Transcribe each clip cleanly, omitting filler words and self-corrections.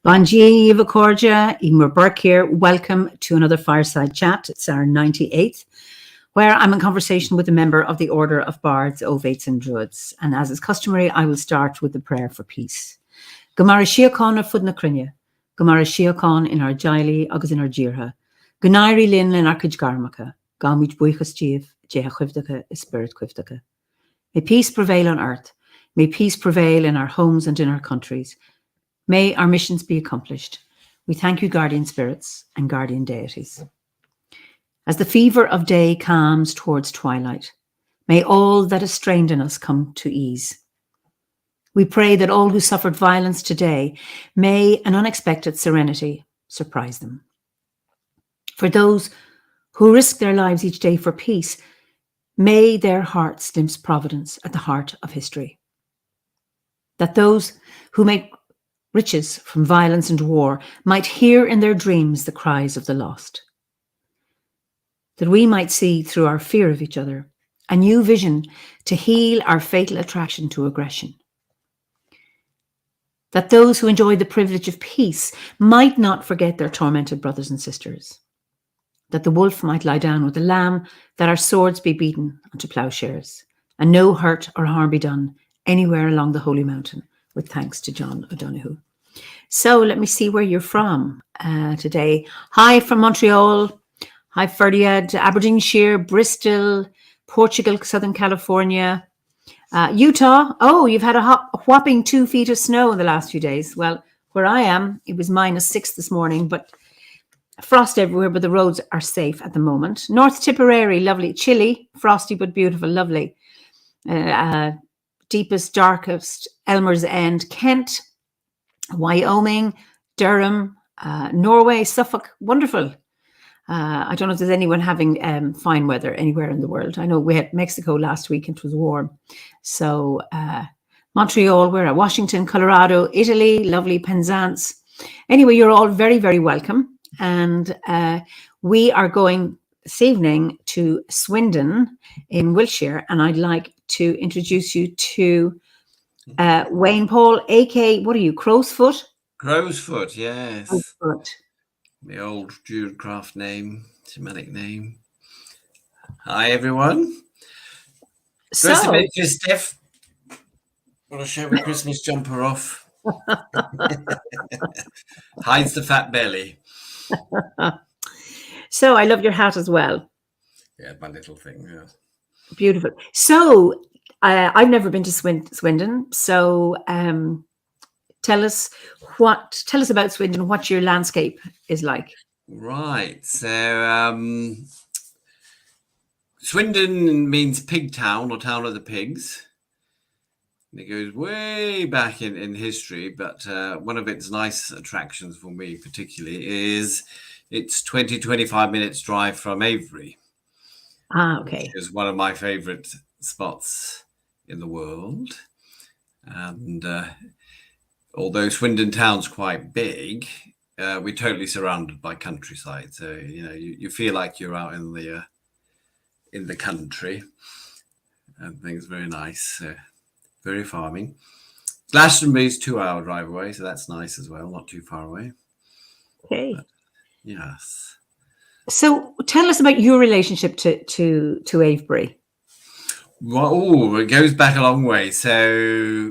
Bonji, Eva Cordia, Eimear Burke here. Welcome to another Fireside Chat. It's our 98th, where I'm in conversation with a member of the Order of Bards, Ovates and Druids. And as is customary, I will start with the prayer for peace. Gomara Shiakon a fud na crinne, Gomara Shiakon in our Jaili, agus in our Jirha, Gunairi Lin in our Kijgarmaka, Gamij Buichas Jeev, Jeha Quivdaka, Spirit Quivdaka. May peace prevail on earth. May peace prevail in our homes and in our countries. May our missions be accomplished. We thank you, guardian spirits and guardian deities. As the fever of day calms towards twilight, may all that is strained in us come to ease. We pray that all who suffered violence today, may an unexpected serenity surprise them. For those who risk their lives each day for peace, may their hearts glimpse providence at the heart of history. That those who make riches from violence and war might hear in their dreams the cries of the lost. That we might see through our fear of each other a new vision to heal our fatal attraction to aggression. That those who enjoy the privilege of peace might not forget their tormented brothers and sisters. That the wolf might lie down with the lamb, that our swords be beaten unto plowshares, and no hurt or harm be done anywhere along the Holy Mountain, with thanks to John O'Donoghue. So let me see where you're from today. Hi from Montreal. Hi Ferdiad, Aberdeenshire, Bristol, Portugal, Southern California, Utah. Oh, you've had a whopping 2 feet of snow in the last few days. Well, where I am, it was -6 this morning, but frost everywhere, but the roads are safe at the moment. North Tipperary, lovely. Chilly, frosty but beautiful, lovely. Deepest, darkest, Elmer's End, Kent, Wyoming, Durham, Norway, Suffolk, wonderful. I don't know if there's anyone having fine weather anywhere in the world. I know we had Mexico last week and it was warm. So Montreal, we're at Washington, Colorado, Italy, lovely Penzance. Anyway, you're all very, very welcome. And we are going this evening to Swindon in Wiltshire, and I'd like to introduce you to Wayne Paul, aka, what are you, Crowsfoot? Crowsfoot, yes. Crowsfoot. The old Druidcraft name, Shamanic name. Hi, everyone. Dressed a bit festive. Want to show my Christmas jumper off. Hides the fat belly. So I love your hat as well. Yeah, my little thing. Yeah. Beautiful. So I've never been to Swindon. So tell us about Swindon. What your landscape is like. Right. So Swindon means pig town or town of the pigs. It goes way back in history, but one of its nice attractions for me particularly is it's 20-25 minutes drive from Avebury. Okay. Which is one of my favorite spots in the world. And although Swindon town's quite big, we're totally surrounded by countryside. So, you know, you feel like you're out in the country, and things very nice. Very farming. Glastonbury's 2-hour drive away, so that's nice as well, not too far away. Okay. But, yes. So tell us about your relationship to Avebury. Well, it goes back a long way. So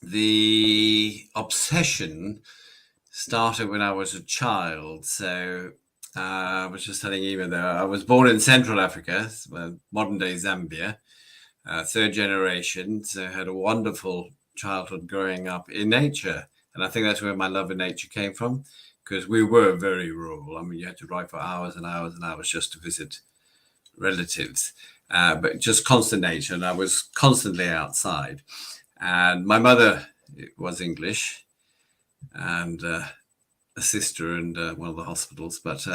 the obsession started when I was a child. So I was just telling Eimear there, I was born in Central Africa, modern day Zambia. Third generation, so I had a wonderful childhood growing up in nature, and I think that's where my love of nature came from, because we were very rural. I mean, you had to drive for hours and hours and hours just to visit relatives, but just constant nature, and I was constantly outside. And my mother was English, and a sister and one of the hospitals, but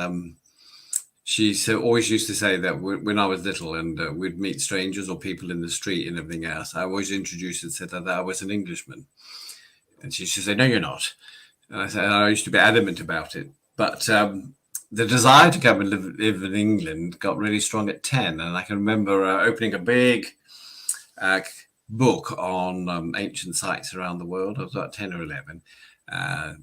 she always used to say that when I was little and we'd meet strangers or people in the street and everything else, I always introduced and said that I was an Englishman. And she used to say, "No, you're not." And I used to be adamant about it. But the desire to come and live in England got really strong at 10. And I can remember opening a big book on ancient sites around the world. I was about 10 or 11.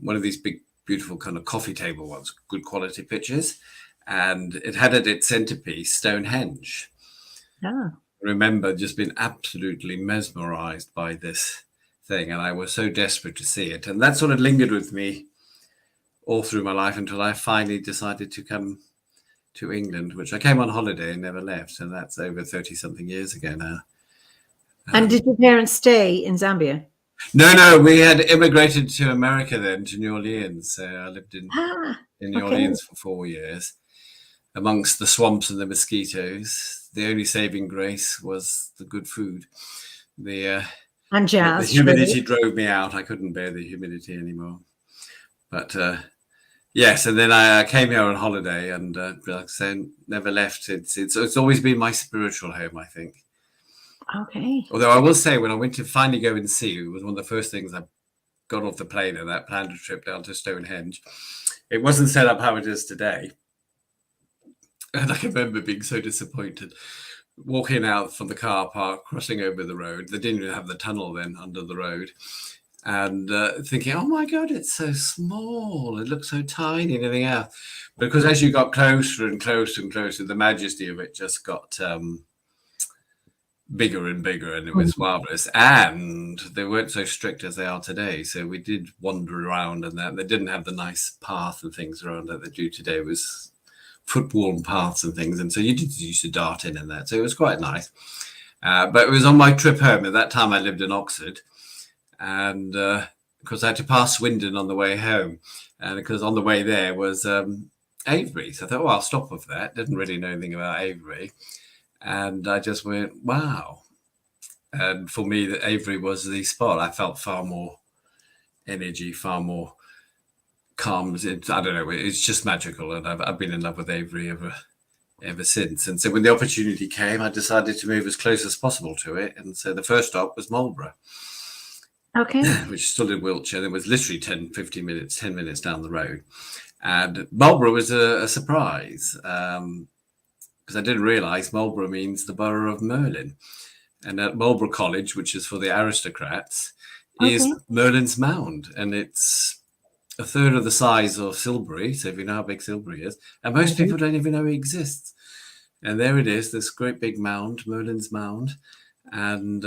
One of these big, beautiful kind of coffee table ones, good quality pictures. And it had at its centerpiece Stonehenge. Yeah. I remember just being absolutely mesmerized by this thing, and I was so desperate to see it. And that sort of lingered with me all through my life until I finally decided to come to England, which I came on holiday and never left. And that's over 30-something years ago now. And did your parents stay in Zambia? No, we had immigrated to America then, to New Orleans. So I lived in New Orleans for 4 years. Amongst the swamps and the mosquitoes, the only saving grace was the good food. And jazz. The humidity drove me out. I couldn't bear the humidity anymore. But yes, and then I came here on holiday, and like I said, never left. It's always been my spiritual home, I think. Okay. Although I will say, when I went to finally go and see, it was one of the first things I got off the plane and that planned a trip down to Stonehenge. It wasn't set up how it is today. And I remember being so disappointed, walking out from the car park, crossing over the road. They didn't even have the tunnel then under the road. And thinking, oh my God, it's so small. It looks so tiny and everything else. Because as you got closer and closer and closer, the majesty of it just got bigger and bigger, and it was marvelous. And they weren't so strict as they are today. So we did wander around, and that they didn't have the nice path and things around that they do today. It was foot-worn paths and things, and so you did used to dart in and that, so it was quite nice. But it was on my trip home. At that time I lived in Oxford, and because I had to pass Swindon on the way home, and because on the way there was Avebury, so I thought, well, I'll stop with that. Didn't really know anything about Avebury, and I just went, wow. And for me, that Avebury was the spot. I felt far more energy, far more calm. I don't know, it's just magical, and I've been in love with Avebury ever since. And so when the opportunity came, I decided to move as close as possible to it, and so the first stop was Marlborough, which is still in Wiltshire. It was literally 10 minutes down the road. And Marlborough was a surprise, because I didn't realize Marlborough means the borough of Merlin, and at Marlborough College, which is for the aristocrats, is Merlin's Mound, and it's a third of the size of Silbury, so if you know how big Silbury is, and most people don't even know it exists. And there it is, this great big mound, Merlin's Mound, and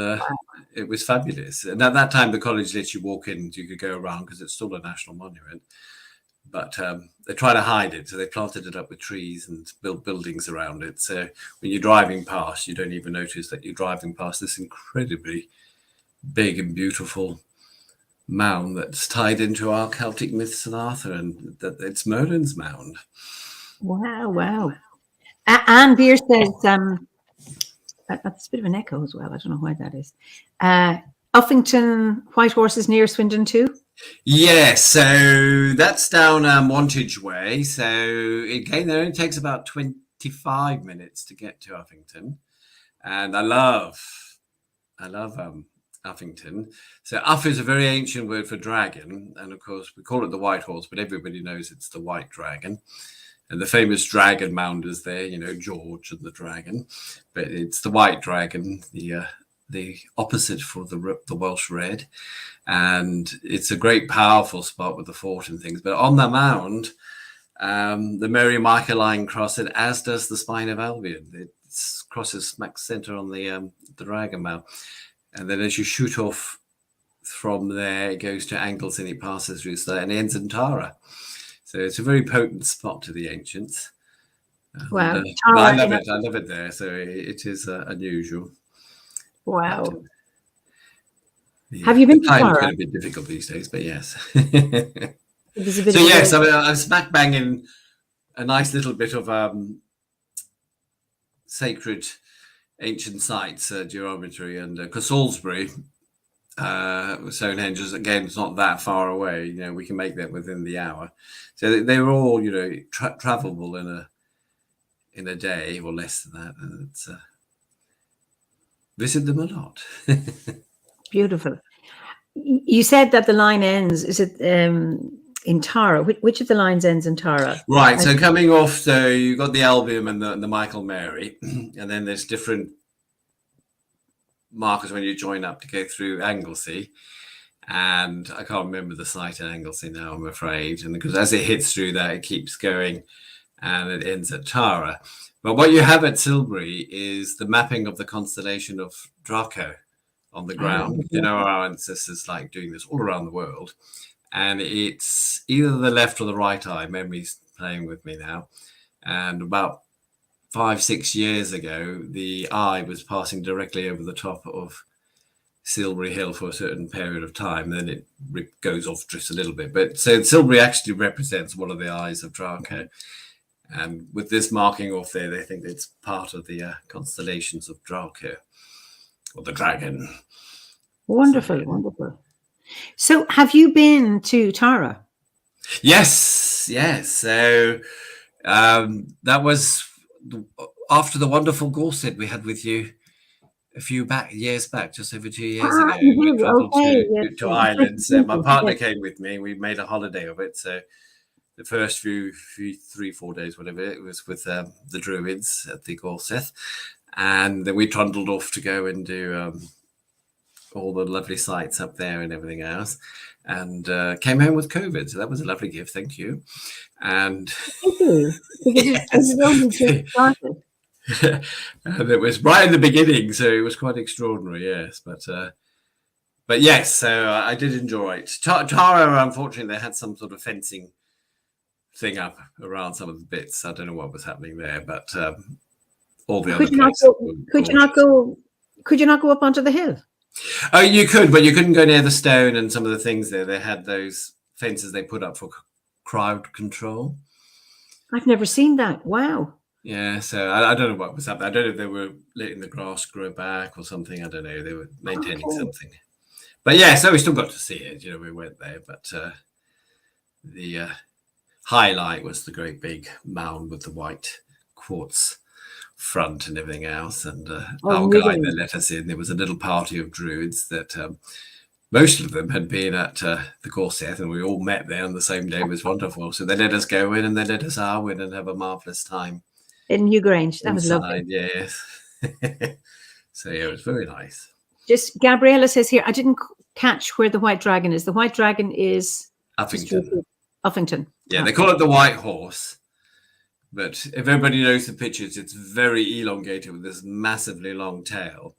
it was fabulous. And at that time, the college let you walk in, you could go around because it's still a national monument. But they try to hide it, so they planted it up with trees and built buildings around it. So when you're driving past, you don't even notice that you're driving past this incredibly big and beautiful mound that's tied into our Celtic myths and Arthur, and that it's Merlin's Mound. Wow. Anne Beer says, that's a bit of an echo as well. I don't know why that is. Uffington White Horse is near Swindon too? Yes, so that's down Wantage Way. So again, it only takes about 25 minutes to get to Uffington. And I love Uffington. So Uff is a very ancient word for dragon, and of course we call it the White Horse, but everybody knows it's the White Dragon. And the famous dragon mound is there, George and the dragon, but it's the White Dragon, the opposite for the Welsh Red, and it's a great powerful spot with the fort and things. But on the mound, the Mary Michaeline cross it, as does the Spine of Albion. It crosses smack center on the dragon mound. And then as you shoot off from there, it goes to Angles and it passes through there and ends in Tara. So it's a very potent spot to the ancients. Wow. I love it. I love it there. So it is unusual. Wow. But, yeah. Have you been to Tara? It's a bit difficult these days, but yes. So yes, I'm smack banging a nice little bit of sacred ancient sites, geometry, and because Salisbury, Stonehenge, again, it's not that far away. We can make that within the hour. So they were all, travelable in a day or less than that. And it's, visit them a lot. Beautiful. You said that the line ends, is it in Tara? Which of the lines ends in Tara? Right, so coming off, so you've got the Albion and the Michael Mary, and then there's different markers when you join up to go through Anglesey. And I can't remember the site in Anglesey now, I'm afraid. And because as it hits through that, it keeps going and it ends at Tara. But what you have at Silbury is the mapping of the constellation of Draco on the ground. You know, our ancestors like doing this all around the world. And it's either the left or the right eye. Memory's playing with me now. And about 5-6 years ago, the eye was passing directly over the top of Silbury Hill for a certain period of time. Then it goes off, drifts a little bit. But so Silbury actually represents one of the eyes of Draco. And with this marking off there, they think it's part of the constellations of Draco, or the dragon. Wonderful, wonderful. So have you been to Tara? Yes. So that was after the wonderful Gorset we had with you a few years back, just over 2 years ago. We traveled to Ireland. So my partner came with me. We made a holiday of it. So the first few 3-4 days, whatever, it was with the Druids at the Gorset. And then we trundled off to go and do all the lovely sites up there and everything else. And came home with COVID. So that was a lovely gift. Thank you. And and it was right in the beginning, so it was quite extraordinary, yes. But yes, so I did enjoy it. Tara, unfortunately, they had some sort of fencing thing up around some of the bits. I don't know what was happening there, but all the other places. Could you not go up onto the hill? Oh, you could, but you couldn't go near the stone and some of the things there. They had those fences they put up for crowd control. I've never seen that. Wow. Yeah, so I don't know what was happening. I don't know if they were letting the grass grow back or something. I don't know. They were maintaining something. But yeah, so we still got to see it. You know, we went there. But the highlight was the great big mound with the white quartz front and everything else. And our guide that let us in, there was a little party of Druids that most of them had been at the Gorset, and we all met there on the same day. It was wonderful. So they let us go in and they let us in and have a marvellous time. In Newgrange. That was lovely. Yes. So yeah, it was very nice. Just Gabriella says here, I didn't catch where the White Dragon is. The White Dragon is Uffington. Yeah, they call it the White Horse. But if everybody knows the pictures, it's very elongated with this massively long tail.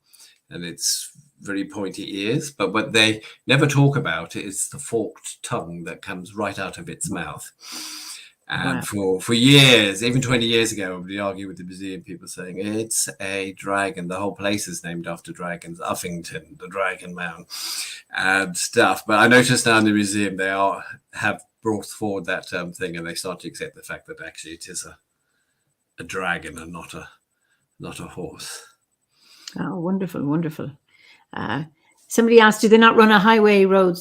And it's very pointy ears. But what they never talk about is the forked tongue that comes right out of its mouth. And for years, even 20 years ago, we argue with the museum people saying it's a dragon. The whole place is named after dragons. Uffington, the Dragon Mound, and stuff. But I noticed now in the museum they have brought forward that thing, and they start to accept the fact that actually it is a dragon and not a horse. Oh, wonderful, wonderful. Somebody asked, do they not run a highway road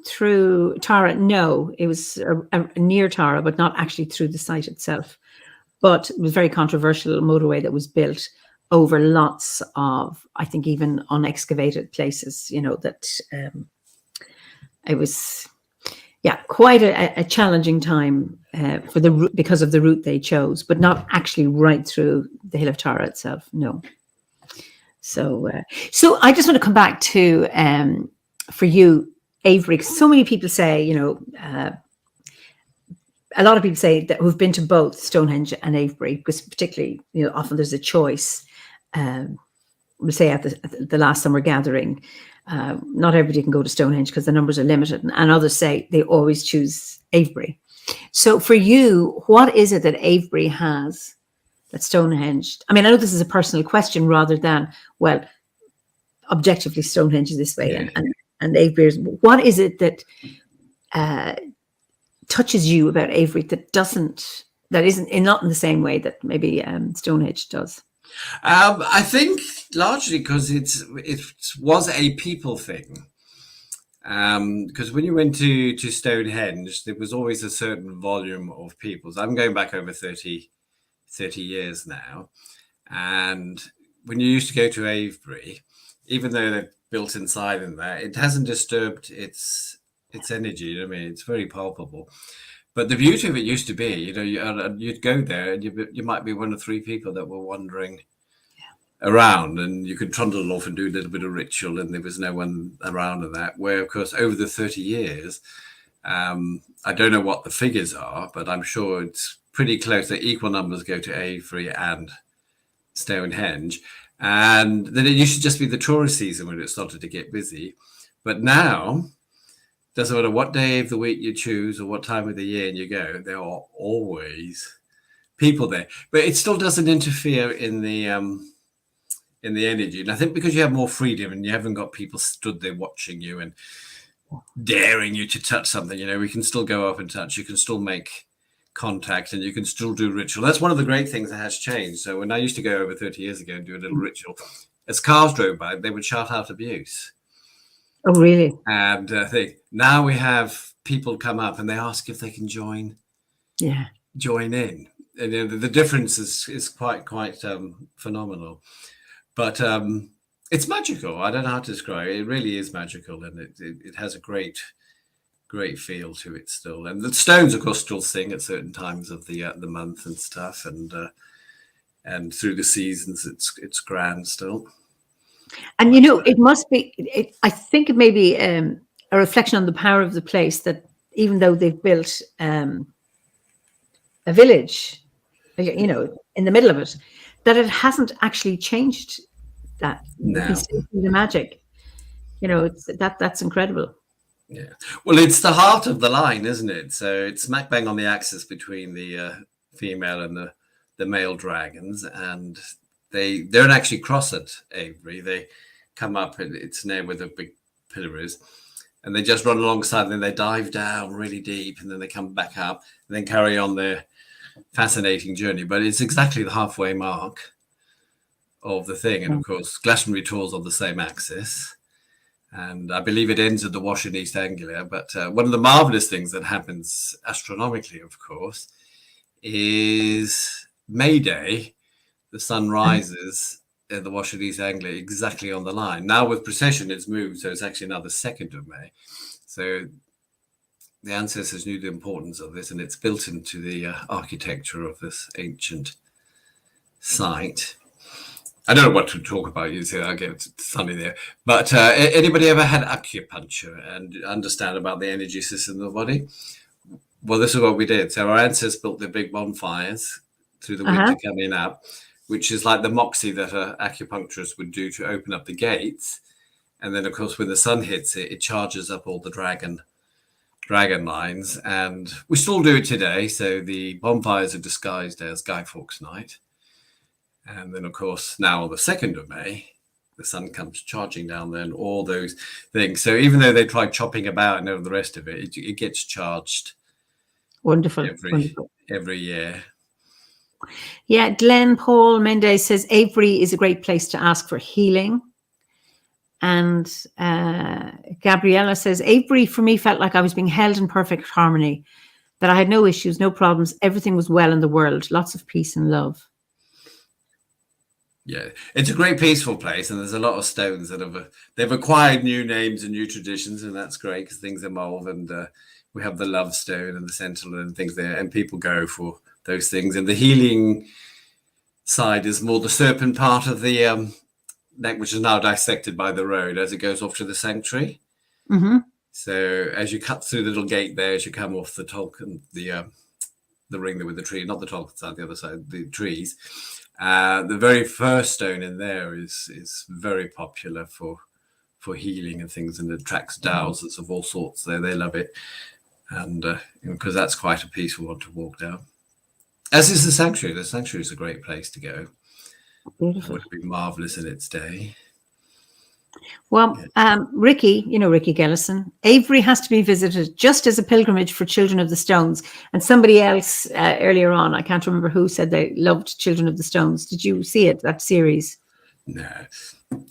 through Tara? No, it was near Tara, but not actually through the site itself. But it was a very controversial motorway that was built over lots of, I think, even unexcavated places, you know, that it was, quite a challenging time because of the route they chose, but not actually right through the Hill of Tara itself. No. So I just want to come back to, for you, Avebury, so many people say, you know, a lot of people say that who've been to both Stonehenge and Avebury, because particularly, you know, often there's a choice. We'll say at the last summer gathering, not everybody can go to Stonehenge because the numbers are limited, and others say they always choose Avebury. So for you, what is it that Avebury has that Stonehenge? I mean, I know this is a personal question rather than, well, objectively Stonehenge is this way, and Avebury is. What is it that touches you about Avebury that isn't not in the same way that maybe Stonehenge does? I think largely because it was a people thing. Because when you went to Stonehenge, there was always a certain volume of people. So I'm going back over 30 30 years now. And when you used to go to Avebury, even though they're built inside in there, it hasn't disturbed its energy. You know what I mean? It's very palpable. But the beauty of it used to be, you'd go there and you might be one of 3 people that were wandering around, and you could trundle off and do a little bit of ritual, and there was no one around in that. Where, of course, over the 30 years, I don't know what the figures are, but I'm sure it's pretty close that equal numbers go to Avebury and Stonehenge. And then it used to just be the tourist season when it started to get busy. But now, doesn't matter what day of the week you choose or what time of the year you go, there are always people there. But it still doesn't interfere in the energy. And I think because you have more freedom and you haven't got people stood there watching you and daring you to touch something, we can still go up and touch. You can still make contact and you can still do ritual. That's one of the great things that has changed. So when I used to go over 30 years ago and do a little ritual, as cars drove by, they would shout out abuse. Oh, really? And now we have people come up and they ask if they can join in. And the difference is quite phenomenal. But it's magical. I don't know how to describe it. It really is magical, and it has a great feel to it still. And the stones, of course, still sing at certain times of the month and stuff, and through the seasons, it's grand still. And it must be. I think it may be a reflection on the power of the place, that even though they've built a village, in the middle of it, that it hasn't actually changed that. No. The magic, that's incredible. Yeah. Well, it's the heart of the line, isn't it? So it's smack bang on the axis between the female and the male dragons, and they don't actually cross at Avebury. They come up, and it's near where the big pillar is, and they just run alongside, and then they dive down really deep, and then they come back up, and then carry on their fascinating journey. But it's exactly the halfway mark of the thing, and of course Glastonbury tours on the same axis, and I believe it ends at the Wash in East Anglia. But one of the marvelous things that happens astronomically, of course, is May Day. The sun rises at the Wash in East Anglia exactly on the line. Now with precession it's moved, so it's actually now the 2nd of May. So the ancestors knew the importance of this, and it's built into the architecture of this ancient site. I don't know what to talk about. You say I get funny there, but anybody ever had acupuncture and understand about the energy system of the body? Well, this is what we did. So our ancestors built the big bonfires through the winter coming up, which is like the moxie that an acupuncturist would do to open up the gates. And then, of course, when the sun hits it, it charges up all the dragon lines. And we still do it today. So the bonfires are disguised as Guy Fawkes Night. And then, of course, now on the 2nd of May, the sun comes charging down there and all those things. So even though they try chopping about and all the rest of it, it gets charged. Wonderful. Every year. Yeah, Glenn Paul Mendez says Avebury is a great place to ask for healing. And Gabriella says Avebury for me felt like I was being held in perfect harmony, that I had no issues, no problems. Everything was well in the world. Lots of peace and love. Yeah, it's a great peaceful place, and there's a lot of stones that they've acquired new names and new traditions, and that's great because things evolve. And we have the love stone and the sentinel and things there, and people go for those things. And the healing side is more the serpent part of the neck, which is now dissected by the road as it goes off to the sanctuary. Mm-hmm. So as you cut through the little gate there, as you come off the Tolkien, the ring there with the tree, not the Tolkien side, the other side, the trees. The very first stone in there is very popular for healing and things, and attracts dowsers of all sorts there. They love it, and because that's quite a peaceful one to walk down. As is the sanctuary. The sanctuary is a great place to go. Beautiful. It would be marvelous in its day. Well, Ricky, Ricky Gellison, Avebury has to be visited just as a pilgrimage for Children of the Stones. And somebody else earlier on, I can't remember who, said they loved Children of the Stones. Did you see it, that series? No,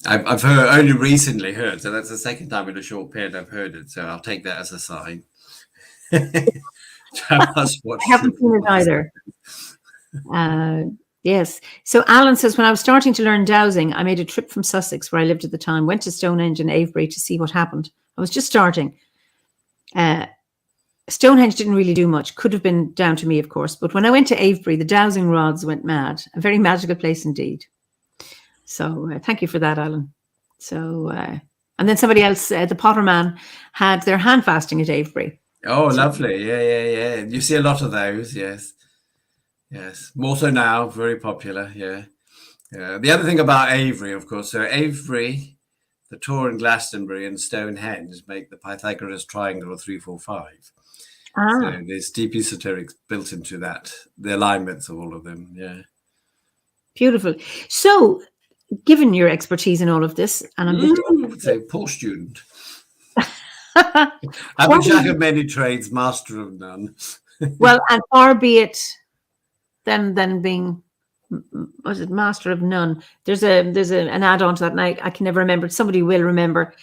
I've only recently heard. So that's the second time in a short period I've heard it. So I'll take that as a sign. I haven't seen it either. Yes. So Alan says, when I was starting to learn dowsing, I made a trip from Sussex, where I lived at the time, went to Stonehenge and Avebury to see what happened. I was just starting. Stonehenge didn't really do much. Could have been down to me, of course. But when I went to Avebury, the dowsing rods went mad. A very magical place indeed. So thank you for that, Alan. So, and then somebody else, the Potterman, had their hand fasting at Avebury. Oh, so, lovely. Yeah. You see a lot of those, yes. Yes, more so now, very popular, yeah. The other thing about Avebury, of course, so Avebury, the Tor in Glastonbury, and Stonehenge make the Pythagoras triangle of 3, 4, 5. So there's deep esoterics built into that, the alignments of all of them, yeah. Beautiful. So, given your expertise in all of this, and I'm say poor student. I'm a jack of many trades, master of none. Well, and far be it than being, was it master of none? There's an add-on to that, and I can never remember. Somebody will remember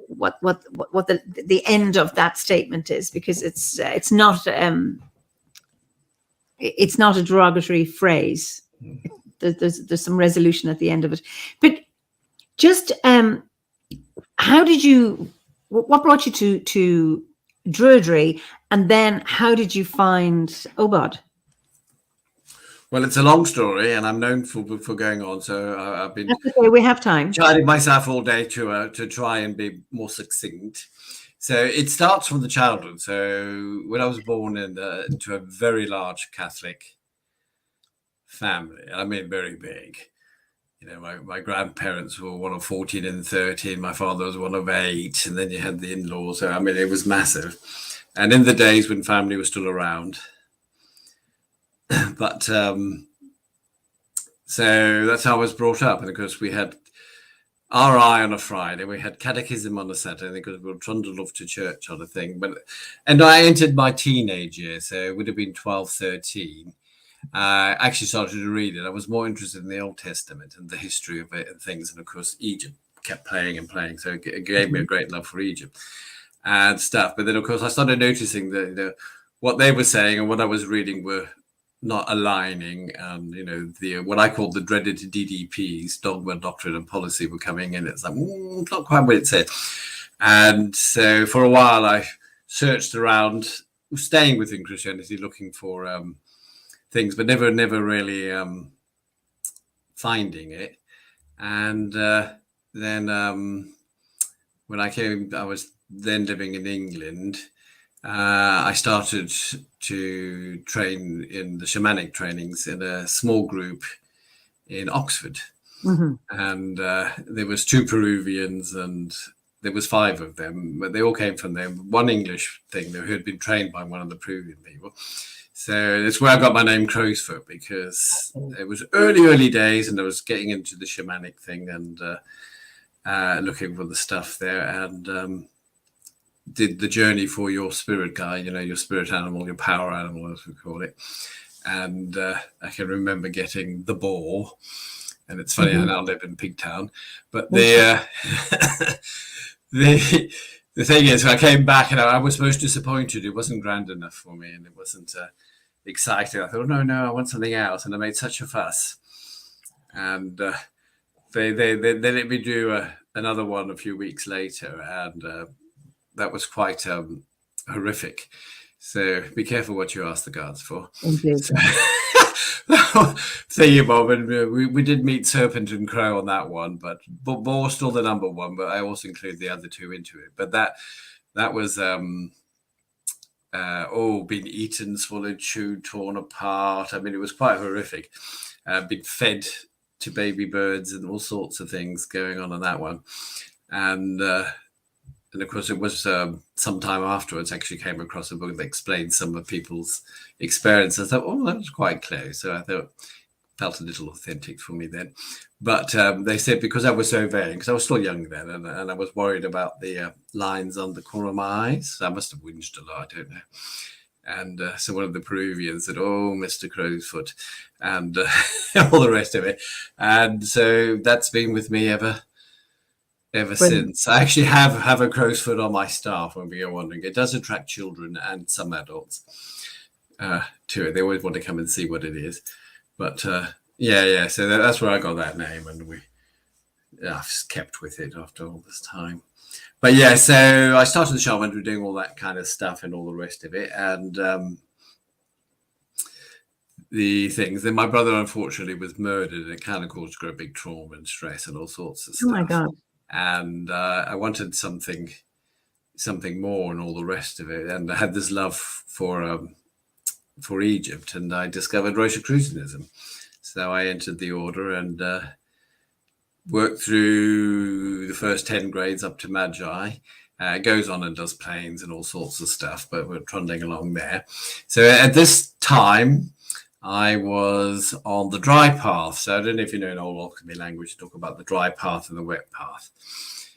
what the end of that statement is, because it's not a derogatory phrase. There's some resolution at the end of it. But just how did you? What brought you to Druidry, and then how did you find Obod? Well, it's a long story, and I'm known for going on. So I've been. That's okay, we have time. Chiding myself all day to try and be more succinct. So it starts from the childhood. So when I was born into a very large Catholic family, I mean very big. You know, my grandparents were one of 14 and 13. My father was one of 8, and then you had the in-laws. So I mean, it was massive. And in the days when family was still around. But so that's how I was brought up. And of course, we had RI on a Friday, we had catechism on a Saturday, because we were trundled off to church on a thing. And I entered my teenage years, so it would have been 12, 13. I actually started to read it. I was more interested in the Old Testament and the history of it and things. And of course, Egypt kept playing and playing. So it gave me a great love for Egypt and stuff. But then, of course, I started noticing that what they were saying and what I was reading were not aligning. And, what I called the dreaded DDPs, dogma, doctrine, and policy, were coming in. It's like, not quite what it said. And so for a while, I searched around, staying within Christianity, looking for things, but never really finding it. And then when I was then living in England. I started to train in the shamanic trainings in a small group in Oxford. Mm-hmm. And there was 2 Peruvians, and there was 5 of them, but they all came from there. One English thing who had been trained by one of the Peruvian people. So that's where I got my name Crowsfoot, because it was early days, and I was getting into the shamanic thing and looking for the stuff there, and did the journey for your spirit guide, your spirit animal, your power animal, as we call it. And I can remember getting the boar. And it's funny, I now live in Pigtown. But the thing is, I came back and I was most disappointed. It wasn't grand enough for me, and it wasn't exciting. I thought, no, I want something else. And I made such a fuss. And they let me do another one a few weeks later. And that was quite horrific. So be careful what you ask the guards for. Indeed. Thank you, Bob. And we did meet Serpent and Crow on that one, but Boar's still the number one. But I also include the other 2 into it. But that was being eaten, swallowed, chewed, torn apart. I mean, it was quite horrific. Being fed to baby birds and all sorts of things going on that one. And of course, it was some time afterwards, actually came across a book that explained some of people's experiences. I thought, that was quite close. So I thought, felt a little authentic for me then. But they said, because I was so vain, because I was still young then, and I was worried about the lines on the corner of my eyes. I must have whinged a lot, I don't know. And so one of the Peruvians said, "Oh, Mr. Crowsfoot," and all the rest of it. And so that's been with me ever since. I actually have a crow's foot on my staff, when we are wondering. It does attract children and some adults. to it. They always want to come and see what it is. But yeah. So that's where I got that name, and I've just kept with it after all this time. But yeah, so I started the shaman doing all that kind of stuff and all the rest of it, and the things. Then my brother unfortunately was murdered, and it kind of caused great big trauma and stress and all sorts of stuff. Oh my God! And I wanted something more and all the rest of it, and I had this love for Egypt, and I discovered Rosicrucianism. So I entered the order and worked through the first 10 grades up to Magi. It goes on and does planes and all sorts of stuff, but we're trundling along there. So at this time, I was on the dry path. So I don't know if you know in old alchemy language, talk about the dry path and the wet path.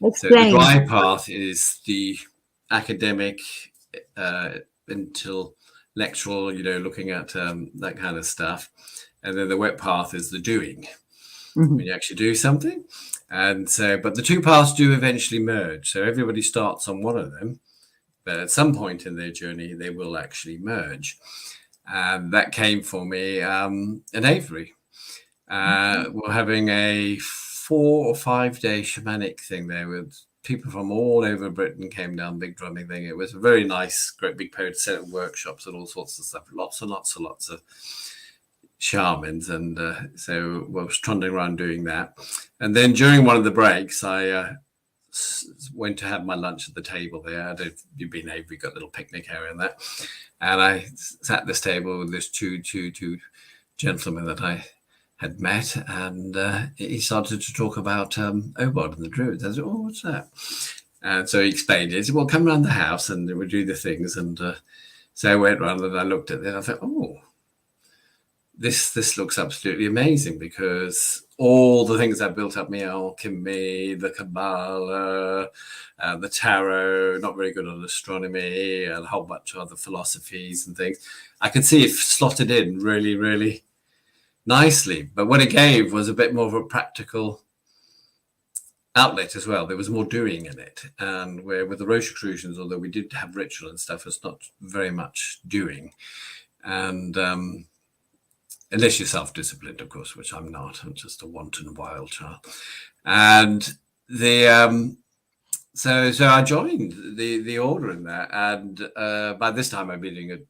Explain. So the dry path is the academic, intellectual, looking at that kind of stuff. And then the wet path is the doing, when you actually do something. And so, but the two paths do eventually merge. So everybody starts on one of them, but at some point in their journey, they will actually merge. And that came for me in Avebury. We're having a 4 or 5 day shamanic thing there with people from all over Britain came down, big drumming thing. It was a very nice, great big period, set of workshops and all sorts of stuff. Lots of shamans, and so I was trundling around doing that. And then during one of the breaks, I went to have my lunch at the table there. I don't know if you've been able, we got a little picnic area and that. And I sat at this table with this two gentlemen that I had met, and he started to talk about Obod and the Druids. I said, "Oh, what's that?" And so he explained it. He said, "Well, come around the house and we'll do the things." And so I went around and I looked at it and I thought, "Oh, this looks absolutely amazing," because all the things that built up me, alchemy, the Kabbalah, the tarot, not very good on astronomy, and a whole bunch of other philosophies and things, I could see it slotted in really, really nicely. But what it gave was a bit more of a practical outlet as well. There was more doing in it. And where with the Rosicrucians, although we did have ritual and stuff, it's not very much doing. And unless you're self-disciplined, of course, which I'm not. I'm just a wanton wild child. And the so I joined the order in that. And by this time, I've been doing it.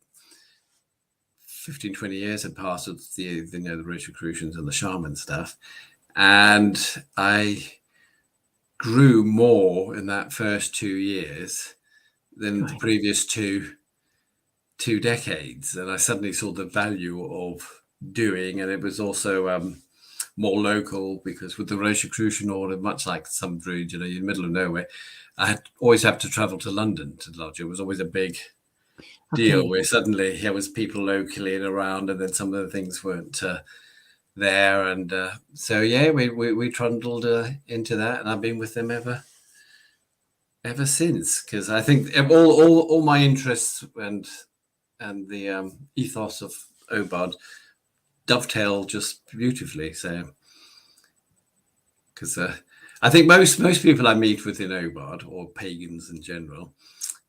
15, 20 years had passed with the Rosicrucians and the shaman stuff. And I grew more in that first 2 years than the previous two decades. And I suddenly saw the value of doing, and it was also more local, because with the Rosicrucian order, much like some Druids, in the middle of nowhere, I always have to travel to London to lodge. It was always a big deal where suddenly there was people locally and around, and then some of the things weren't there. And so yeah, we trundled into that, and I've been with them ever since, because I think all my interests and the ethos of Obod dovetail just beautifully. So because I think most people I meet with in Obod, or pagans in general,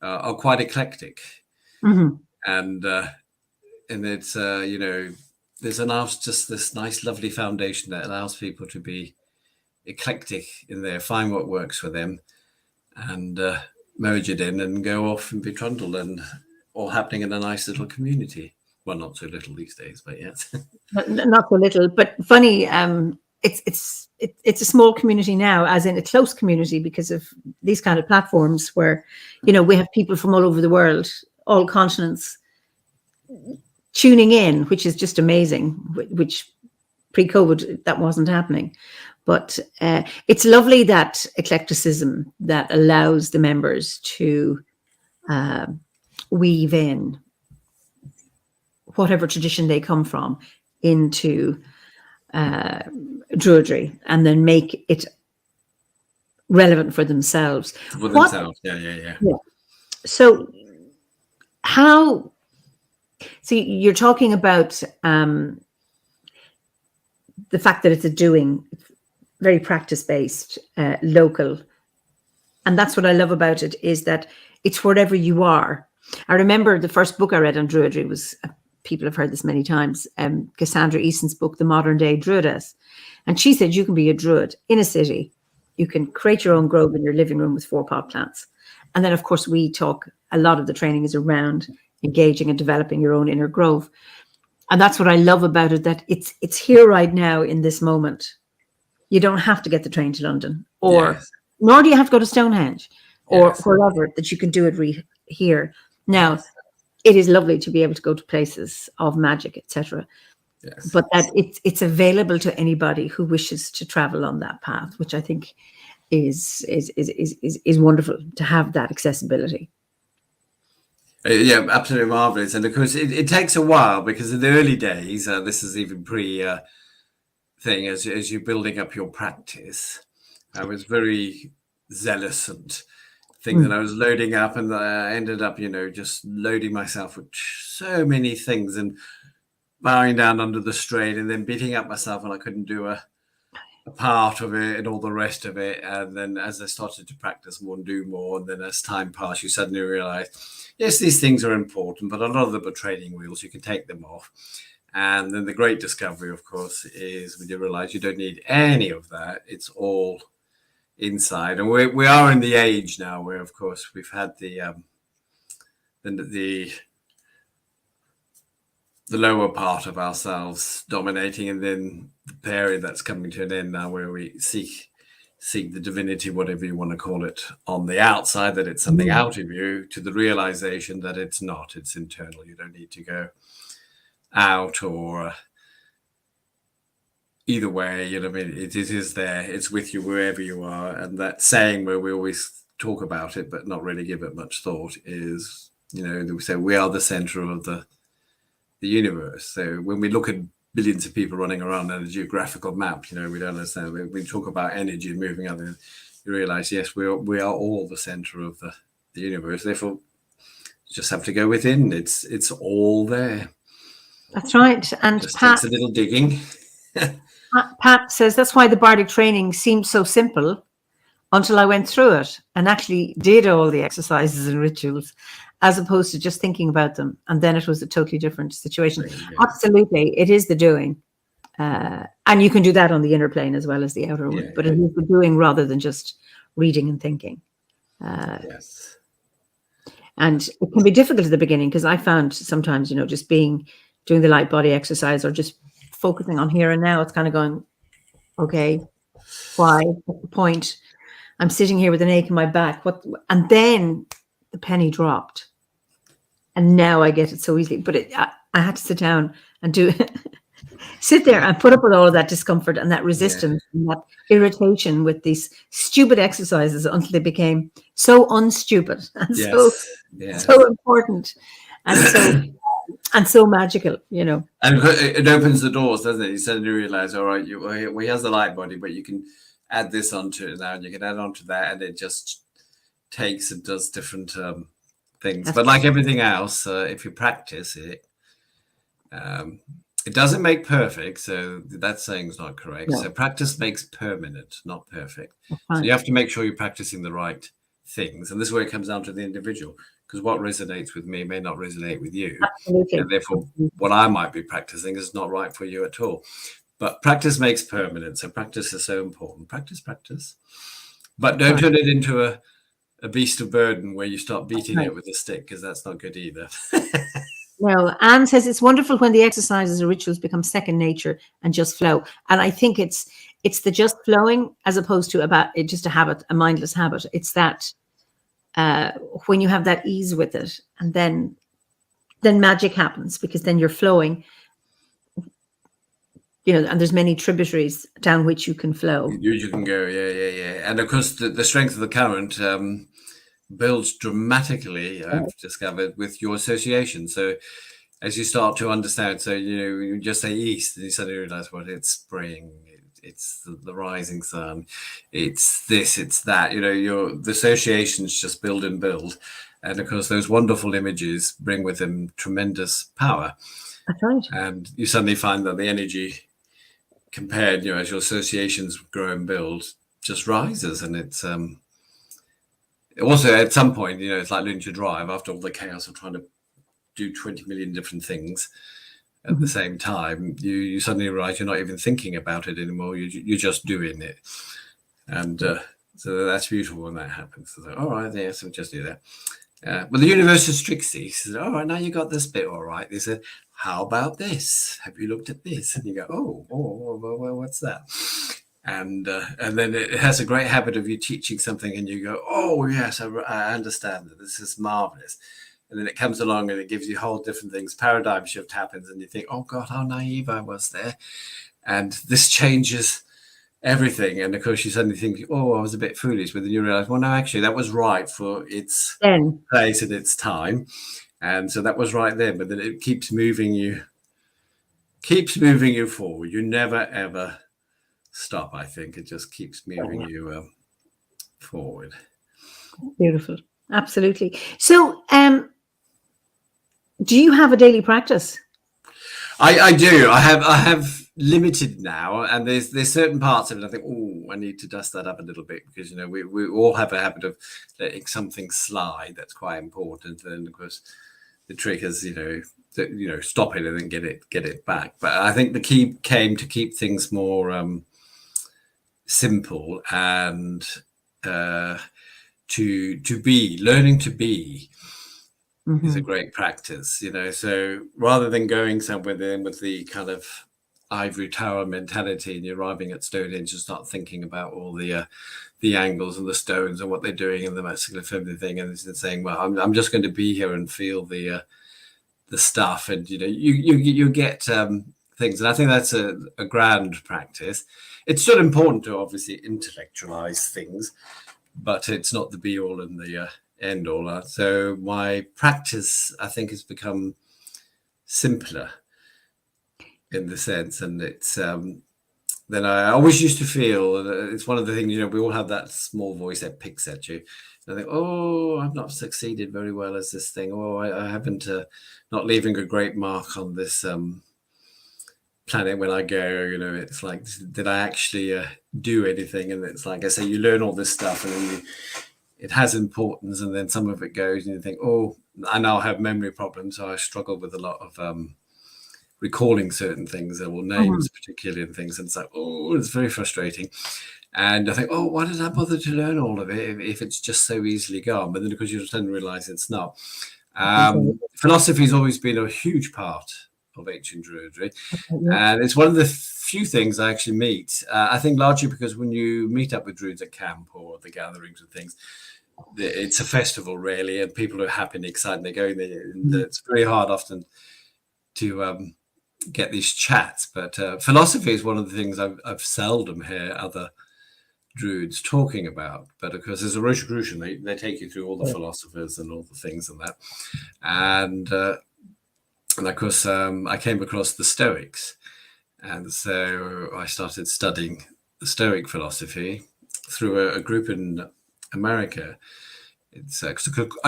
are quite eclectic. And it's there's just this nice lovely foundation that allows people to be eclectic in there, find what works for them, and merge it in and go off and be trundled, and all happening in a nice little community. Well, not so little these days, but yes. Not so little, but funny. It's a small community now, as in a close community, because of these kind of platforms where, we have people from all over the world, all continents, tuning in, which is just amazing, which pre-COVID, that wasn't happening. But it's lovely, that eclecticism that allows the members to weave in whatever tradition they come from into Druidry, and then make it relevant for themselves. For themselves, yeah. So you're talking about the fact that it's a doing, very practice-based, local. And that's what I love about it, is that it's wherever you are. I remember the first book I read on Druidry was people have heard this many times, Cassandra Easton's book, The Modern Day Druidess. And she said you can be a druid in a city. You can create your own grove in your living room with 4 pot plants. And then, of course, we talk, a lot of the training is around engaging and developing your own inner grove. And that's what I love about it, that it's here right now in this moment. You don't have to get the train to London, or nor do you have to go to Stonehenge or wherever, that you can do it here. Now, it is lovely to be able to go to places of magic, etc. Yes. But that it's available to anybody who wishes to travel on that path, which I think is wonderful to have that accessibility. Yeah, absolutely marvelous. And of course, it takes a while, because in the early days, this is even pre thing, as you're building up your practice, I was very zealous and things that I was loading up, and I ended up, just loading myself with so many things and bowing down under the strain, and then beating up myself when I couldn't do a part of it and all the rest of it. And then as I started to practice more and do more, and then as time passed, you suddenly realize, yes, these things are important, but a lot of them are training wheels. You can take them off. And then the great discovery, of course, is when you realize you don't need any of that. It's all inside. And we are in the age now where, of course, we've had the lower part of ourselves dominating, and then the period that's coming to an end now, where we seek the divinity, whatever you want to call it, on the outside, that it's something out of you, to the realization that it's not, it's internal. You don't need to go out or either way, it is there, it's with you wherever you are. And that saying where we always talk about it but not really give it much thought is, we say we are the center of the universe. So when we look at billions of people running around on a geographical map, we don't understand. We talk about energy and moving out, you realize, yes, we are all the center of the universe. Therefore, you just have to go within. It's all there. That's right. And just takes a little digging. Pat says that's why the Bardic training seemed so simple until I went through it and actually did all the exercises and rituals, as opposed to just thinking about them. And then it was a totally different situation. Absolutely. It is the doing. And you can do that on the inner plane as well as the outer one. But it is the doing rather than just reading and thinking. Yes. And it can be difficult at the beginning, because I found sometimes, just doing the light body exercise or just focusing on here and now, it's kind of going, okay, why? What's the point? I'm sitting here with an ache in my back. And then the penny dropped. And now I get it so easily. But I had to sit down and sit there and put up with all of that discomfort and that resistance and that irritation with these stupid exercises until they became so unstupid and so important and so magical, And it opens the doors, doesn't it? You suddenly realize, all right, he has the light body, but you can add this onto it now, and you can add onto that, and it just takes and does different things. But like everything else, if you practice it, it doesn't make perfect. So that saying's not correct. No. So practice makes permanent, not perfect. So you have to make sure you're practicing the right things. And this is where it comes down to the individual, because what resonates with me may not resonate with you. Absolutely. And therefore, what I might be practicing is not right for you at all. But practice makes permanent. So practice is so important. Practice. But don't turn it into a beast of burden where you start beating it with a stick, because that's not good either. No, Anne says it's wonderful when the exercises or rituals become second nature and just flow. And I think it's the just flowing as opposed to just a habit, a mindless habit. It's that when you have that ease with it, and then magic happens, because then you're flowing. And there's many tributaries down which you can flow. You can go, yeah. And of course, the strength of the current builds dramatically, I've discovered, with your association. So as you start to understand, so you just say east, and you suddenly realize, it's spring, it's the rising sun, it's this, it's that. The associations just build and build, and of course, those wonderful images bring with them tremendous power. That's right. And you suddenly find that the energy compared, as your associations grow and build, just rises. And it's also at some point, it's like learning to drive after all the chaos of trying to do 20 million different things at the same time, you suddenly realize you're not even thinking about it anymore. You're just doing it. And so that's beautiful when that happens. So, all right, yes, we'll just do that. But the universe restricts these. Says, all right, now you got this bit all right. They said, how about this? Have you looked at this? And you go, well, what's that? And then it has a great habit of you teaching something and you go, oh, yes, I understand that. This is marvelous. And then it comes along and it gives you whole different things. Paradigm shift happens and you think, oh, God, how naive I was there. And this changes everything. And, of course, you suddenly think, oh, I was a bit foolish. But then you realize, well, no, actually, that was right for its place and its time. And so that was right there. But then it keeps moving you forward. You never, ever stop, I think. It just keeps moving you forward. Beautiful. Absolutely. So, do you have a daily practice? I do. I have limited now, and there's certain parts of it I think, oh, I need to dust that up a little bit, because we all have a habit of letting something slide. That's quite important. And of course, the trick is stop it and then get it back. But I think the key came to keep things more simple and learning to be. Is a great practice, so rather than going somewhere then with the kind of ivory tower mentality and you're arriving at Stonehenge and start thinking about all the angles and the stones and what they're doing and the masculine feminine thing, and saying, well, I'm just going to be here and feel the stuff, and you get things, and I think that's a grand practice. It's still important to obviously intellectualize things, but it's not the be all and the end all. So my practice, I think, has become simpler in the sense, and it's then I always used to feel, it's one of the things, we all have that small voice that picks at you. And I think, oh, I've not succeeded very well as this thing. Oh, I haven't not leaving a great mark on this planet when I go. It's like, did I actually do anything? And it's like I say, you learn all this stuff, and then it has importance, and then some of it goes and you think, oh, I now have memory problems, so I struggle with a lot of recalling certain things, or names particularly, and things, and it's like, oh, it's very frustrating. And I think, oh, why did I bother to learn all of it if it's just so easily gone? But then, of course, you suddenly realize it's not. Philosophy has always been a huge part of ancient Druidry, and it's one of the few things I actually meet. I think largely because when you meet up with Druids at camp or the gatherings and things, it's a festival really, and people are happy and excited. They're going there, and it's very hard often to get these chats. But philosophy is one of the things I've seldom heard other Druids talking about. But of course, as a Rosicrucian, they take you through all the philosophers and all the things and that. And of course, I came across the Stoics, and so I started studying the Stoic philosophy through a group in America. It's I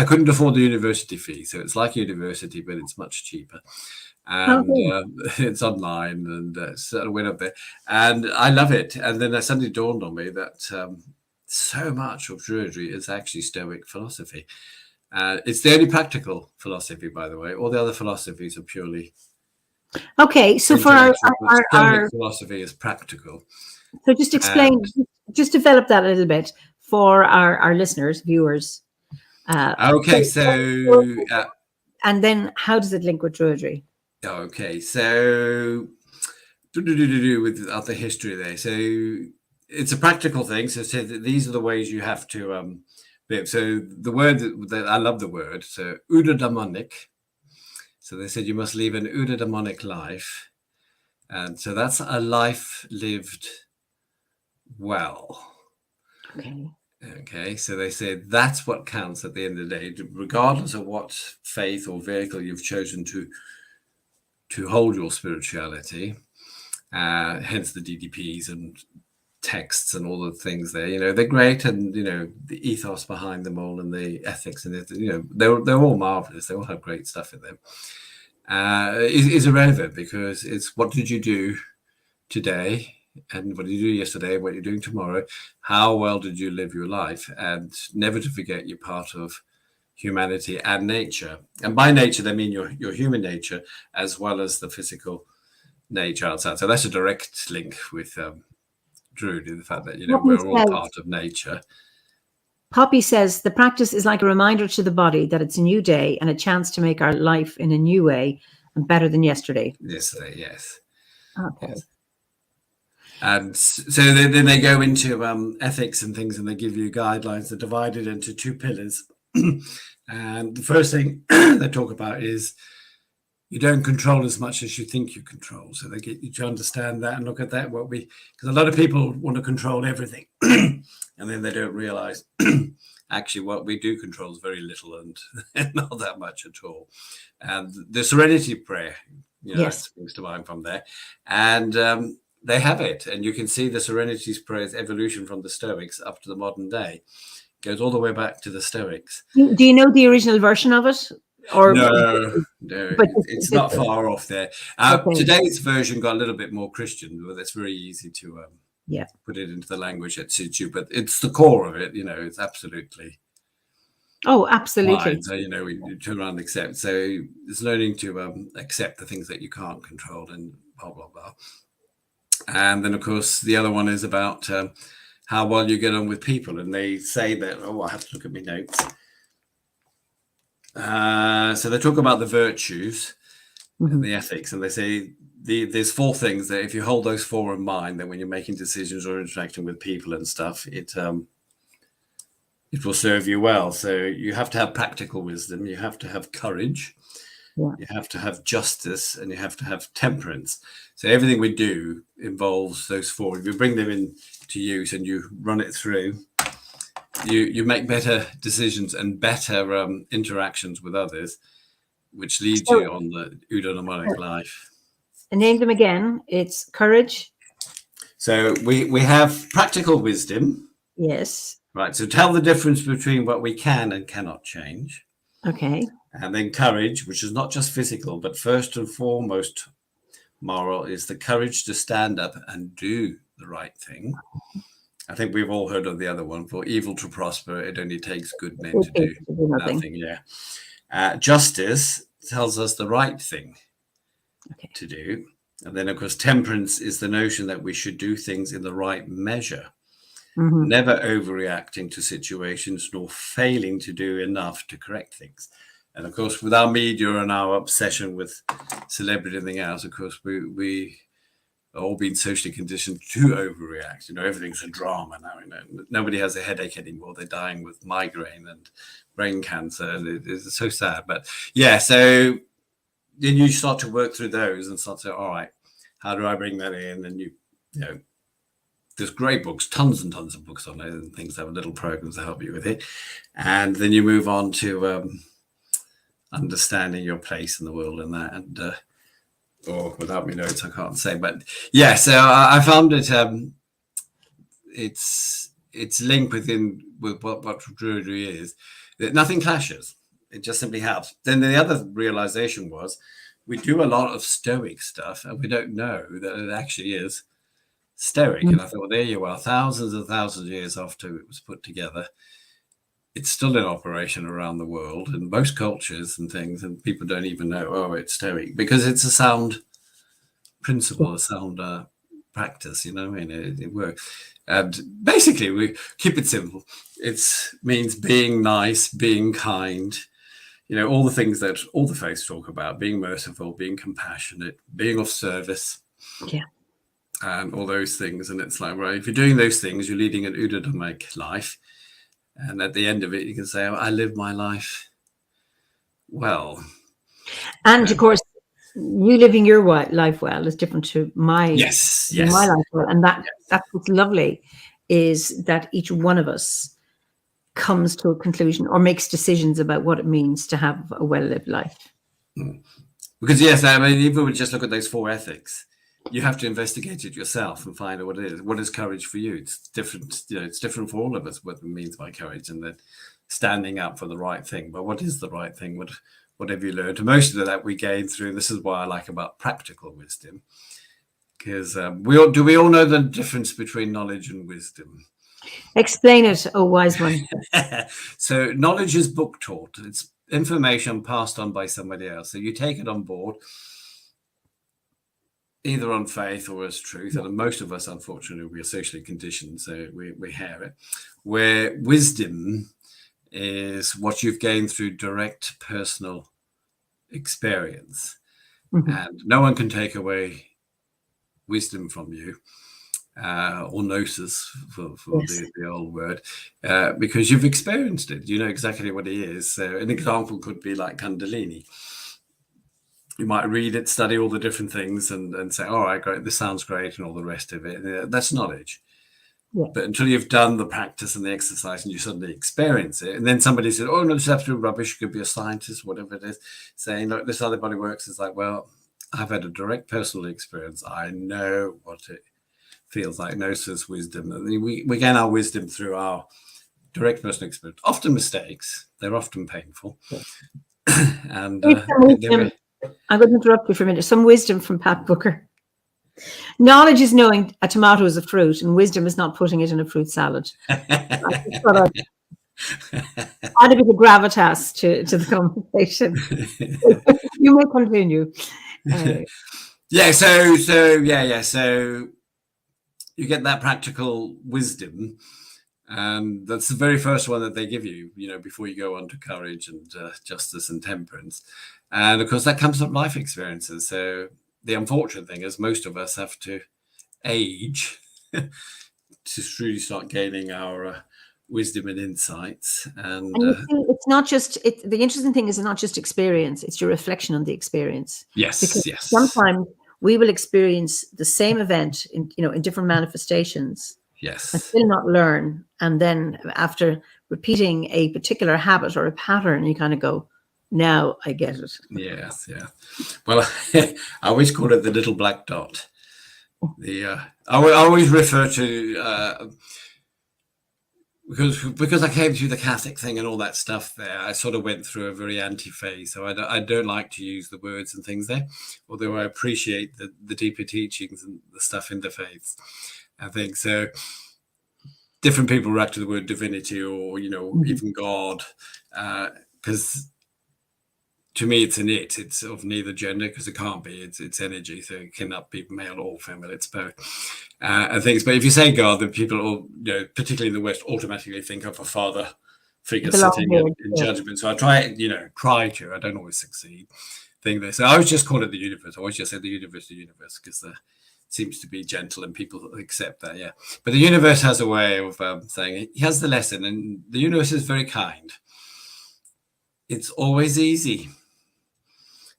couldn't afford the university fee, so it's like university, but it's much cheaper. And it's online, and so I went up there, and I love it. And then it suddenly dawned on me that so much of Druidry is actually Stoic philosophy. It's the only practical philosophy, by the way. All the other philosophies are purely so for our Stoic philosophy is practical. So just explain, just develop that a little bit for our listeners, viewers. And then how does it link with Druidry? Okay, so with other history there. So it's a practical thing. So these are the ways you have to live. So the word that I love the word. So eudaimonic. So they said you must live an eudaimonic life, and so that's a life lived well. Okay, so they say that's what counts at the end of the day, regardless of what faith or vehicle you've chosen to hold your spirituality. Hence the DDPs and texts and all the things there. They're great, and the ethos behind them all and the ethics and they're all marvelous. They all have great stuff in them. Is irrelevant, because it's what did you do today, and what did you do yesterday, and what you're doing tomorrow. How well did you live your life? And never to forget, you're part of humanity and nature. And by nature, they mean your human nature as well as the physical nature outside. So that's a direct link with Druidry, the fact that, we're all part of nature. Poppy says the practice is like a reminder to the body that it's a new day and a chance to make our life in a new way and better than yesterday. Yesterday, yes. Okay. Yes. And so then they go into ethics and things, and they give you guidelines. They're divided into 2 pillars. And the first thing they talk about is you don't control as much as you think you control. So they get you to understand that and look at that. Because a lot of people want to control everything, and then they don't realize actually what we do control is very little and not that much at all. And the Serenity Prayer, yes, springs to mind from there. And they have it. And you can see the Serenity Prayer's evolution from the Stoics up to the modern day. It goes all the way back to the Stoics. Do you know the original version of it? Or no, but it's not far off there. Today's version got a little bit more Christian, but it's very easy to put it into the language that suits you. But it's the core of it, it's absolutely. Oh, absolutely. Fine. So, we turn around and accept. So it's learning to accept the things that you can't control and blah, blah, blah. And then, of course, the other one is about how well you get on with people. And they say that, I have to look at my notes. So they talk about the virtues and the ethics, and they say there's 4 things that if you hold those 4 in mind, then when you're making decisions or interacting with people and stuff, it will serve you well. So you have to have practical wisdom, you have to have courage, you have to have justice, and you have to have temperance. So everything we do involves those 4. If you bring them into use and you run it through, you make better decisions and better interactions with others, which leads you on the eudaimonic life. And name them again. It's courage. So we have practical wisdom. Yes. Right. So tell the difference between what we can and cannot change. Okay. And then courage, which is not just physical, but first and foremost moral, is the courage to stand up and do the right thing. I think we've all heard of the other one. For evil to prosper, it only takes good men to do nothing. Yeah. Justice tells us the right thing to do. And then, of course, temperance is the notion that we should do things in the right measure, never overreacting to situations nor failing to do enough to correct things. And, of course, with our media and our obsession with celebrity and everything else, of course, we all been socially conditioned to overreact. Everything's a drama now. Nobody has a headache anymore. They're dying with migraine and brain cancer. And it's so sad. But so then you start to work through those and start to say, all right, how do I bring that in? And there's great books, tons and tons of books on it, and things have little programs to help you with it. And then you move on to understanding your place in the world and that. And or without me notes, I can't say, but so I found it. It's linked with what Druidry is. That nothing clashes. It just simply helps. Then the other realization was we do a lot of Stoic stuff, and we don't know that it actually is Stoic. And I thought, well, there you are, thousands and thousands of years after it was put together. It's still in operation around the world in most cultures and things, and people don't even know, it's Stoic, because it's a sound principle, a sound practice, it works. And basically, we keep it simple. It means being nice, being kind, all the things that all the faiths talk about, being merciful, being compassionate, being of service. And all those things. And it's like, if you're doing those things, you're leading an eudaimonic life. And at the end of it, you can say, I live my life well. And of course, you living your life well is different to my my life well. And that's what's lovely, is that each one of us comes to a conclusion or makes decisions about what it means to have a well-lived life. Because even we just look at those 4 ethics, you have to investigate it yourself and find out what it is. What is courage for you? It's different. It's different for all of us what it means by courage, and then standing up for the right thing. But what is the right thing? What have you learned? Most of that we gain through. This is what I like about practical wisdom, because we all know the difference between knowledge and wisdom. Explain it, oh wise one. So knowledge is book taught. It's information passed on by somebody else. So you take it on board, either on faith or as truth. And most of us, unfortunately, we are socially conditioned, so we hear it. Where wisdom is what you've gained through direct personal experience. And no one can take away wisdom from you, or gnosis for yes. the old word, because you've experienced it. You know exactly what it is. So an example could be like Kundalini. You might read it, study all the different things, and say, all right, great, this sounds great, and all the rest of it. That's knowledge. Yeah. But until you've done the practice and the exercise and you suddenly experience it, and then somebody said, oh, no, this is absolute rubbish, you could be a scientist, whatever it is, saying, look, this other body works. It's like, well, I've had a direct personal experience. I know what it feels like. Gnosis, wisdom. And we gain our wisdom through our direct personal experience. Often mistakes. They're often painful. Yes. And I'm going to interrupt you for a minute. Some wisdom from Pat Booker. Knowledge is knowing a tomato is a fruit, and wisdom is not putting it in a fruit salad. I just thought add a bit of gravitas to the conversation. You may continue. So you get that practical wisdom, and that's the very first one that they give you, before you go on to courage and justice and temperance. And of course, that comes from life experiences. So the unfortunate thing is most of us have to age to really start gaining our wisdom and insights. And it's not just the interesting thing is it's not just experience, it's your reflection on the experience. Yes, because yes. Sometimes we will experience the same event in different manifestations. Yes. And still not learn. And then after repeating a particular habit or a pattern, you kind of go, now I get it. Yes, yeah. Well, I always call it the little black dot. I always refer to because I came through the Catholic thing and all that stuff there. I sort of went through a very anti-faith, so I don't like to use the words and things there. Although I appreciate the deeper teachings and the stuff in the faiths. I think so. Different people react to the word divinity or even God, because. To me, it's an it. It's of neither gender because it can't be. It's energy, so it cannot be male or female. It's both and things. But if you say God, then people, all, particularly in the West, automatically think of a father figure sitting in judgment. So I try to. I don't always succeed. So I always just call it the universe. I always just say the universe, because it seems to be gentle and people accept that. Yeah, but the universe has a way of saying he has the lesson, and the universe is very kind. It's always easy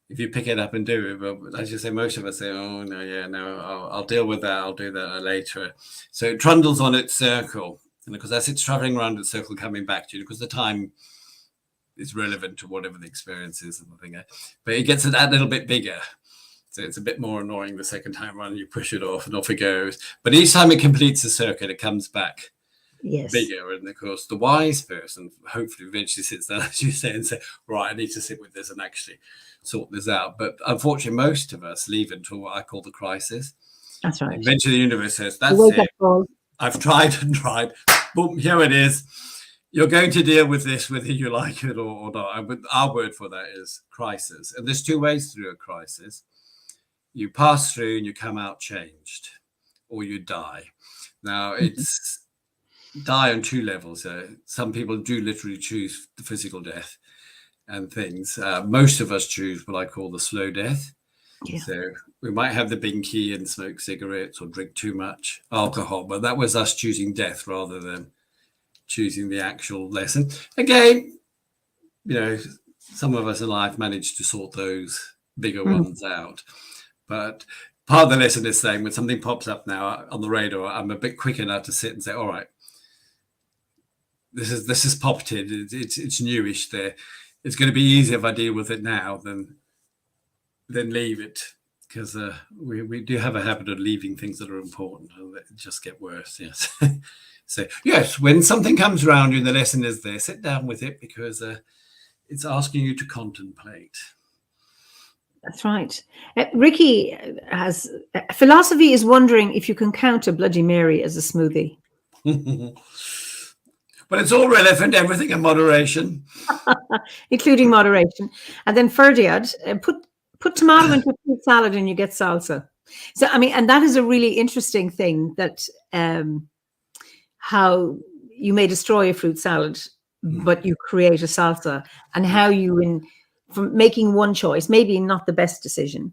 if you pick it up and do it, but as you say, most of us say, "Oh no, yeah, no, I'll deal with that. I'll do that later." So it trundles on its circle, and because as it's traveling around its circle, coming back to you, because the time is relevant to whatever the experience is and the thing. But it gets that little bit bigger, so it's a bit more annoying the second time around. You push it off, and off it goes. But each time it completes the circuit, it comes back. Yes. Bigger, and of course the wise person hopefully eventually sits down, as you say, and say, right, I need to sit with this and actually sort this out. But unfortunately most of us leave until what I call the crisis. That's right. Eventually the universe says, that's it, I've tried and tried, boom, here it is, you're going to deal with this whether you like it or not. But our word for that is crisis, and there's two ways through a crisis. You pass through and you come out changed, or you die. Now it's die on two levels. Some people do literally choose the physical death and things. Most of us choose what I call the slow death. Yeah. So we might have the binky and smoke cigarettes or drink too much alcohol, but that was us choosing death rather than choosing the actual lesson. Again, some of us in life managed to sort those bigger ones out. But part of the lesson is saying when something pops up now on the radar, I'm a bit quick enough to sit and say, all right, this is popped in. It's newish there. It's going to be easier if I deal with it now than leave it, because we do have a habit of leaving things that are important and that just get worse. Yes. So yes, when something comes around you and the lesson is there, sit down with it, because it's asking you to contemplate. That's right. Ricky has philosophy is wondering if you can count a Bloody Mary as a smoothie. But it's all relevant, everything in moderation. Including moderation. And then Ferdiad, put tomato into fruit salad and you get salsa. So, I mean, and that is a really interesting thing, that how you may destroy a fruit salad, but you create a salsa, and how you, from making one choice, maybe not the best decision,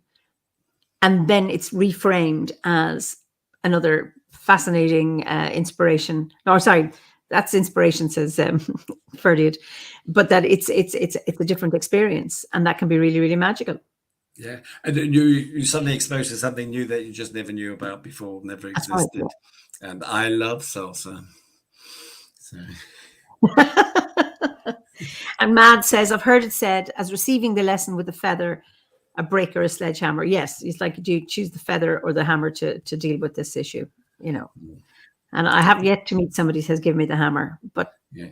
and then it's reframed as another fascinating inspiration. Or sorry, that's inspiration, says Ferdiad, but that it's a different experience, and that can be really, really magical. Yeah, and you suddenly exposed to something new that you just never knew about before, never existed. Right, yeah. And I love salsa. So. And Mad says, I've heard it said as receiving the lesson with a feather, a brick, or a sledgehammer. Yes, it's like, do you choose the feather or the hammer to deal with this issue? You know. And I have yet to meet somebody who has given me the hammer, but yeah.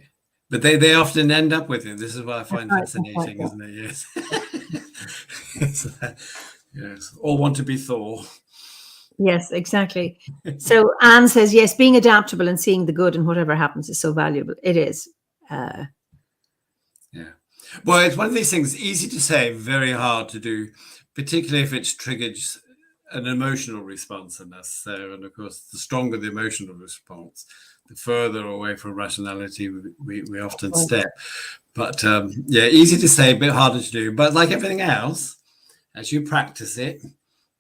But they often end up with it. This is what I find fascinating, right, isn't it? Yes. Yes. All want to be Thor. Yes, exactly. So Anne says, yes, being adaptable and seeing the good in whatever happens is so valuable. It is. Yeah. Well, it's one of these things, easy to say, very hard to do, particularly if it triggers an emotional response in us. So, and of course, the stronger the emotional response, the further away from rationality we often step. But yeah, easy to say, a bit harder to do. But like everything else, as you practice it,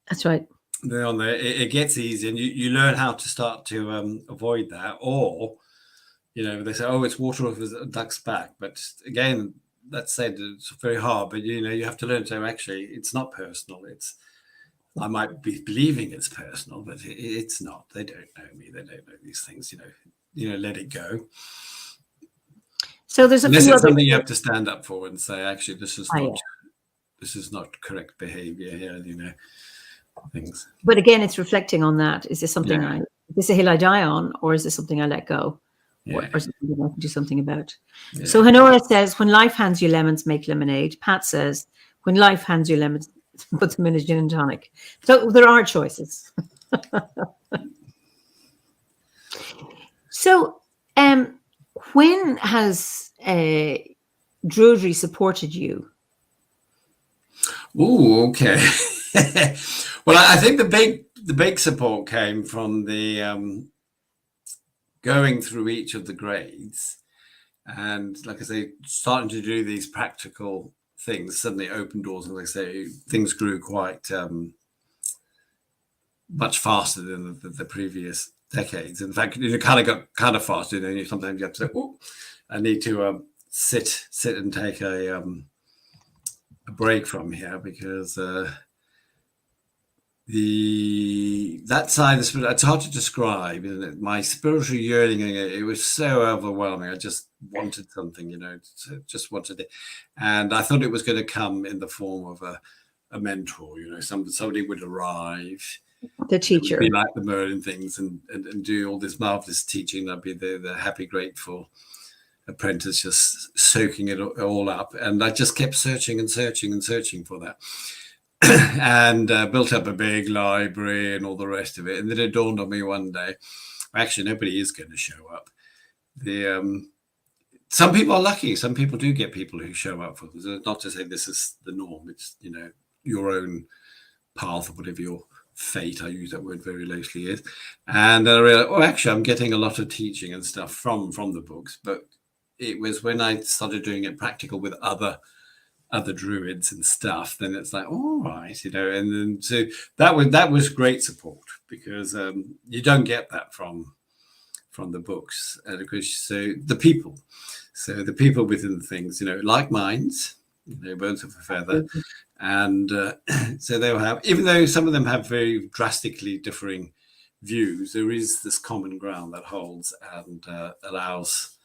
that's right. It gets easy, and you learn how to start to avoid that. Or, you know, they say, oh, it's water off a duck's back. But again, that's said, it's very hard. But, you know, you have to learn to actually, it's not personal. I might be believing it's personal, but it's not. They don't know me. They don't know these things. You know, let it go. So there's unless it's something you have to stand up for and say, actually, this is not correct behavior here. You know, things. But again, it's reflecting on that. Is this something is this a hill I die on, or is this something I let go, or something I can do something about? Yeah. So Honora says, when life hands you lemons, make lemonade. Pat says, when life hands you lemons, put them in a gin and tonic. So there are choices. So when has Druidry supported you? Oh, okay. Well, I think the big support came from the going through each of the grades, and like I say, starting to do these practical things suddenly opened doors, and like I say, things grew quite much faster than the previous decades. In fact, you kind of got kind of faster, and then sometimes you have to say, "Oh, I need to sit and take a break from here," because that side of the spirit, it's hard to describe, isn't it? My spiritual yearning, it was so overwhelming. I just wanted something, you know, just wanted it. And I thought it was going to come in the form of a mentor, you know, somebody would arrive. The teacher. Would be like the Merlin things and do all this marvelous teaching. I'd be the happy, grateful apprentice, just soaking it all up. And I just kept searching and searching and searching for that. And built up a big library and all the rest of it. And then it dawned on me one day, actually, nobody is going to show up. Some people are lucky. Some people do get people who show up for them. So not to say this is the norm. It's, you know, your own path or whatever your fate, I use that word very loosely, is. And then I realized, oh, actually, I'm getting a lot of teaching and stuff from the books. But it was when I started doing it practical with other druids and stuff, then it's like, all right, you know. And then so that was great support, because you don't get that from the books, and of course, so the people within the things, you know, like minds, you know, birds of a feather. And so they'll have, even though some of them have very drastically differing views, there is this common ground that holds and allows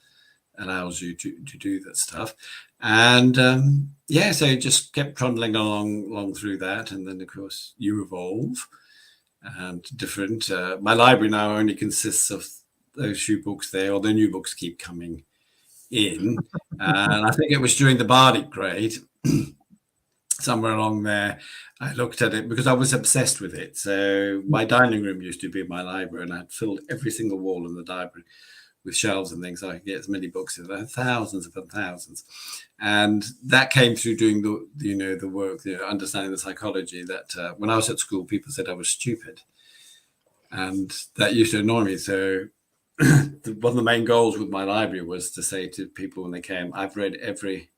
you to do that stuff. And so it just kept trundling along through that. And then, of course, you evolve and different. My library now only consists of those few books there, although new books keep coming in. And I think it was during the Bardic grade somewhere along there, I looked at it because I was obsessed with it. So my dining room used to be my library, and I had filled every single wall in the library with shelves and things so I could get as many books as I had, thousands upon thousands. And that came through doing the work, understanding the psychology that when I was at school, people said I was stupid. And that used to annoy me. So one of the main goals with my library was to say to people when they came, I've read every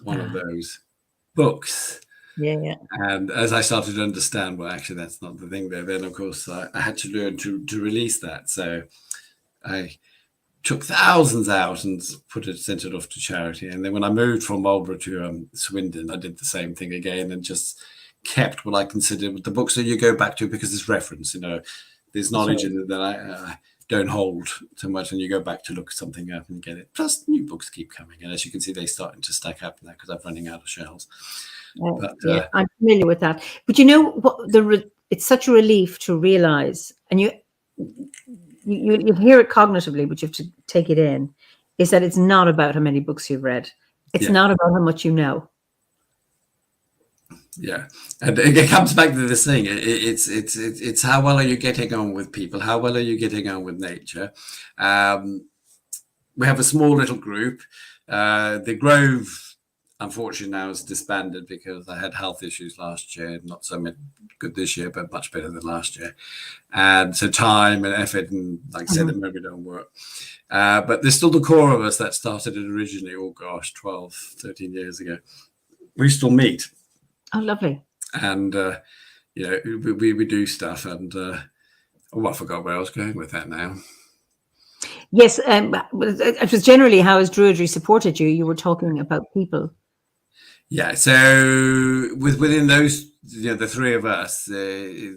one of those books. Yeah. And as I started to understand, well, actually, that's not the thing there, then, of course, I had to learn to release that. So I took thousands out and sent it off to charity. And then when I moved from Marlborough to Swindon, I did the same thing again and just kept what I considered the books that you go back to because there's reference, there's knowledge in it that I don't hold so much, and you go back to look something up and get it. Plus, new books keep coming, and as you can see, they're starting to stack up now because I'm running out of shelves. But, yeah, I'm familiar with that. But you know what? It's such a relief to realize, and you hear it cognitively, but you have to take it in. Is that it's not about how many books you've read. It's not about how much you know. Yeah, and it comes back to this thing. It's how well are you getting on with people? How well are you getting on with nature? We have a small little group. The Grove, unfortunately, now is disbanded because I had health issues last year. Not so good this year, but much better than last year. And so time and effort and, like I said, the memory don't work. But there's still the core of us that started it originally, 12, 13 years ago. We still meet. Oh, lovely. And, we do stuff. And I forgot where I was going with that now. Yes. It was generally how has Druidry supported you? You were talking about people. Yeah. So within those, the three of us, we,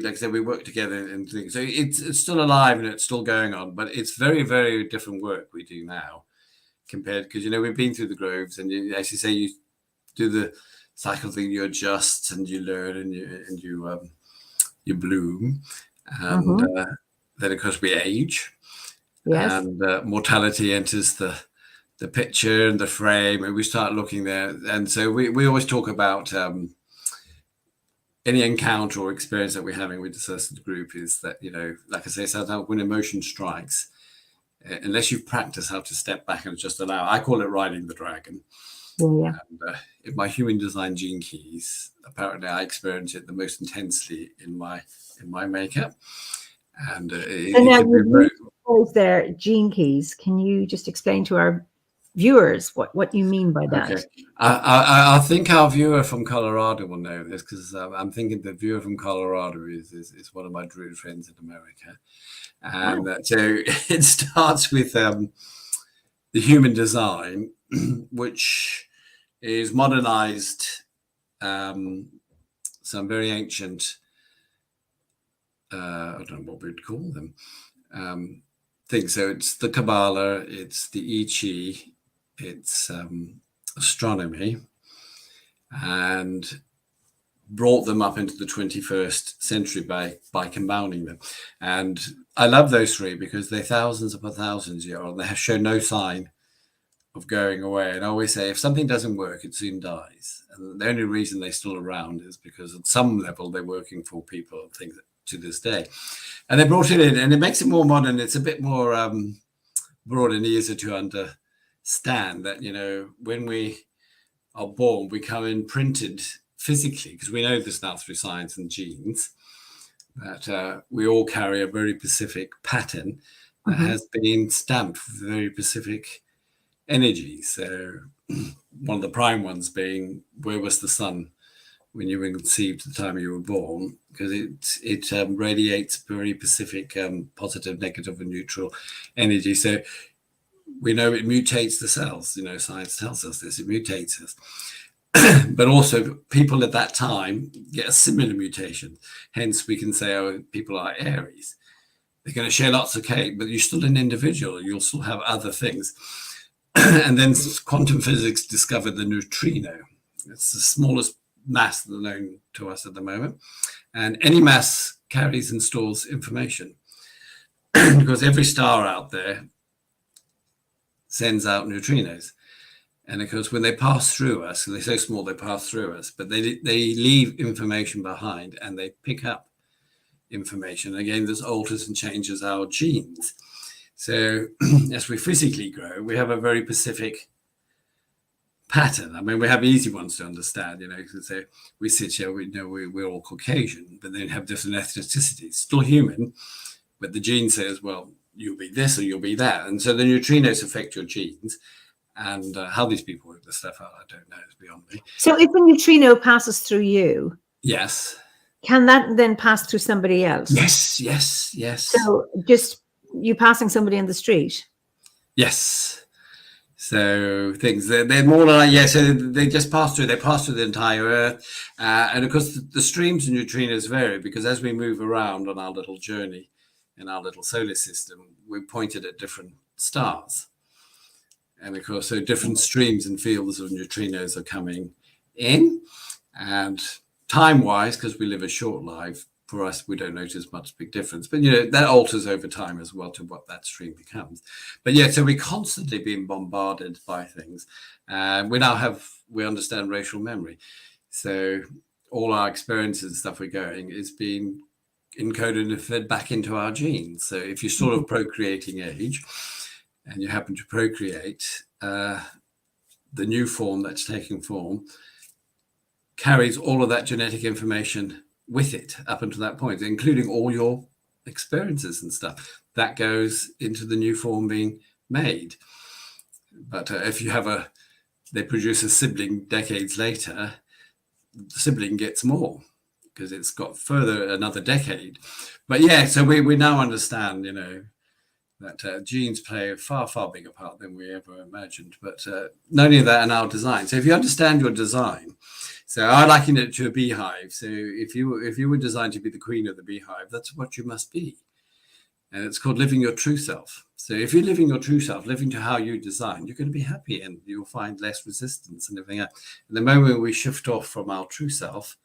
like I said, we work together and things. So it's still alive and it's still going on, but it's very, very different work we do now compared, because, we've been through the Groves, and as you say, you do the cycle thing, you adjust and you learn and you bloom, and then of course we age, and mortality enters the picture and the frame, and we start looking there. And so we always talk about any encounter or experience that we're having with the certain group is that, like I say, sometimes when emotion strikes, unless you practice how to step back and just allow, I call it riding the dragon. Yeah. And in my human design gene keys, apparently I experience it the most intensely in my makeup. And their gene keys. Can you just explain to our viewers what you mean by that? Okay. I think our viewer from Colorado will know this, because I'm thinking the viewer from Colorado is one of my Druid friends in America. And so it starts with the human design, which is modernized some very ancient, I don't know what we'd call them, things. So it's the Kabbalah, it's the I Ching, it's astronomy, and brought them up into the 21st century by combining them. And I love those three because they're thousands upon thousands year old. They have shown no sign of going away. And I always say, if something doesn't work, it soon dies. And the only reason they're still around is because at some level they're working for people and things to this day. And they brought it in, and it makes it more modern. It's a bit more broad and easier to understand that, when we are born, we come imprinted physically, because we know this now through science and genes, that we all carry a very specific pattern that has been stamped with very specific energy. So one of the prime ones being, where was the sun when you were conceived at the time you were born? Because it radiates very specific positive, negative, and neutral energy. So we know it mutates the cells. Science tells us this, it mutates us. But also people at that time get a similar mutation. Hence we can say, people are Aries. They're going to share lots of cake, but you're still an individual. You'll still have other things. And then quantum physics discovered the neutrino. It's the smallest mass known to us at the moment. And any mass carries and stores information because every star out there sends out neutrinos. And of course, when they pass through us, and they're so small, they pass through us, but they leave information behind, and they pick up information. Again, this alters and changes our genes. So as we physically grow, we have a very specific pattern. I mean, we have easy ones to understand, so we sit here, we know we're all Caucasian, but then have different ethnicities, still human, but the gene says, well, you'll be this or you'll be that. And so the neutrinos affect your genes. And how these people work this stuff out, I don't know. It's beyond me. So if a neutrino passes through you, yes, can that then pass through somebody else? Yes. So just you passing somebody in the street? Yes. So things, they're more like, so they just pass through. They pass through the entire Earth. And of course, the streams of neutrinos vary because as we move around on our little journey in our little solar system, we're pointed at different stars. And of course, so different streams and fields of neutrinos are coming in. And time-wise, because we live a short life, for us, we don't notice much big difference. But, that alters over time as well to what that stream becomes. But so we're constantly being bombarded by things. We understand racial memory. So all our experiences and stuff we're going is being encoded and fed back into our genes. So if you're sort of procreating age, and you happen to procreate, the new form that's taking form carries all of that genetic information with it up until that point, including all your experiences and stuff. That goes into the new form being made. But if you they produce a sibling decades later, the sibling gets more because it's got further another decade. But so we now understand, that genes play a far, far bigger part than we ever imagined. But not only that, in our design. So if you understand your design, so I liken it to a beehive. So if you were designed to be the queen of the beehive, that's what you must be. And it's called living your true self. So if you're living your true self, living to how you design, you're going to be happy and you'll find less resistance and everything else. And the moment we shift off from our true self,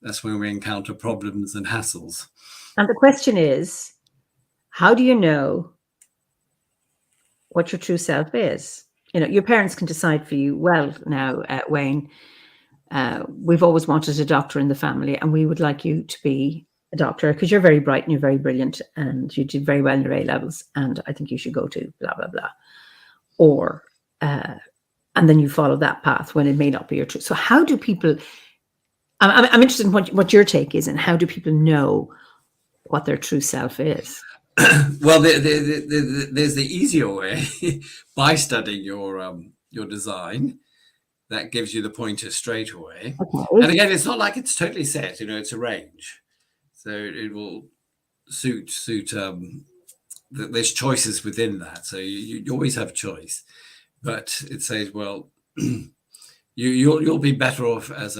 that's when we encounter problems and hassles. And the question is, how do you know what your true self is? Your parents can decide for you. Well, now, Wayne, we've always wanted a doctor in the family, and we would like you to be a doctor because you're very bright and you're very brilliant and you did very well in your A levels, and I think you should go to blah, blah, blah. Or, and then you follow that path when it may not be your truth. So how do people, I'm interested in what your take is, and how do people know what their true self is? Well, there's the easier way by studying your design. That gives you the pointer straight away. Okay. And again, it's not like it's totally set. It's a range, so it will suit. There's choices within that, so you always have choice. But it says, well, you'll be better off as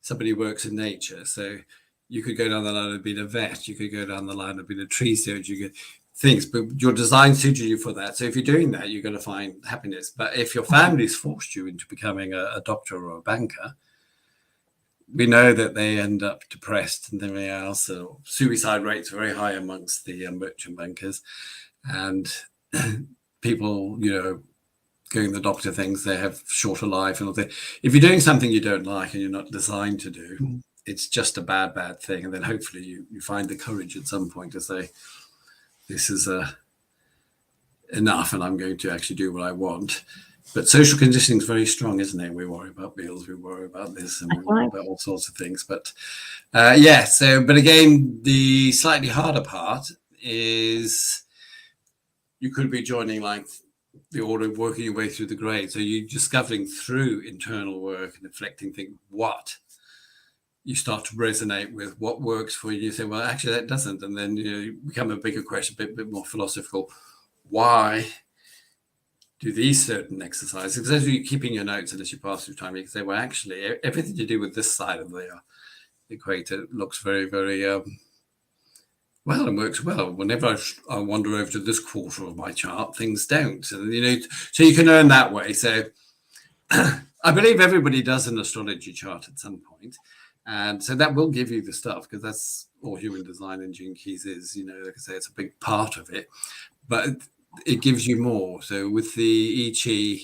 somebody who works in nature. So you could go down the line of being a vet. You could go down the line of being a tree surgeon. You could things, but your design suited you for that. So if you're doing that, you're going to find happiness. But if your family's forced you into becoming a doctor or a banker, we know that they end up depressed and everything else. So suicide rates are very high amongst the merchant bankers, and people, going the doctor things, they have shorter life and all that. If you're doing something you don't like and you're not designed to do, it's just a bad thing. And then hopefully you find the courage at some point to say, this is enough and I'm going to actually do what I want. But social conditioning is very strong, isn't it? We worry about bills, we worry about this, and we worry about all sorts of things. But but again, the slightly harder part is you could be joining like the order of working your way through the grade. So you're discovering through internal work and reflecting things what you start to resonate with, what works for you. You say, well, actually that doesn't. And then you become a bigger question, a bit more philosophical. Why do these certain exercises? Because as you're keeping your notes and as you pass through time, you can say, well, actually everything you do with this side of the equator looks very, very well and works well. Whenever I wander over to this quarter of my chart, things don't. And, so you can earn that way. So I believe everybody does an astrology chart at some point. And so that will give you the stuff, because that's all human design and Gene Keys is, like I say, it's a big part of it, but it gives you more. So with the I Ching,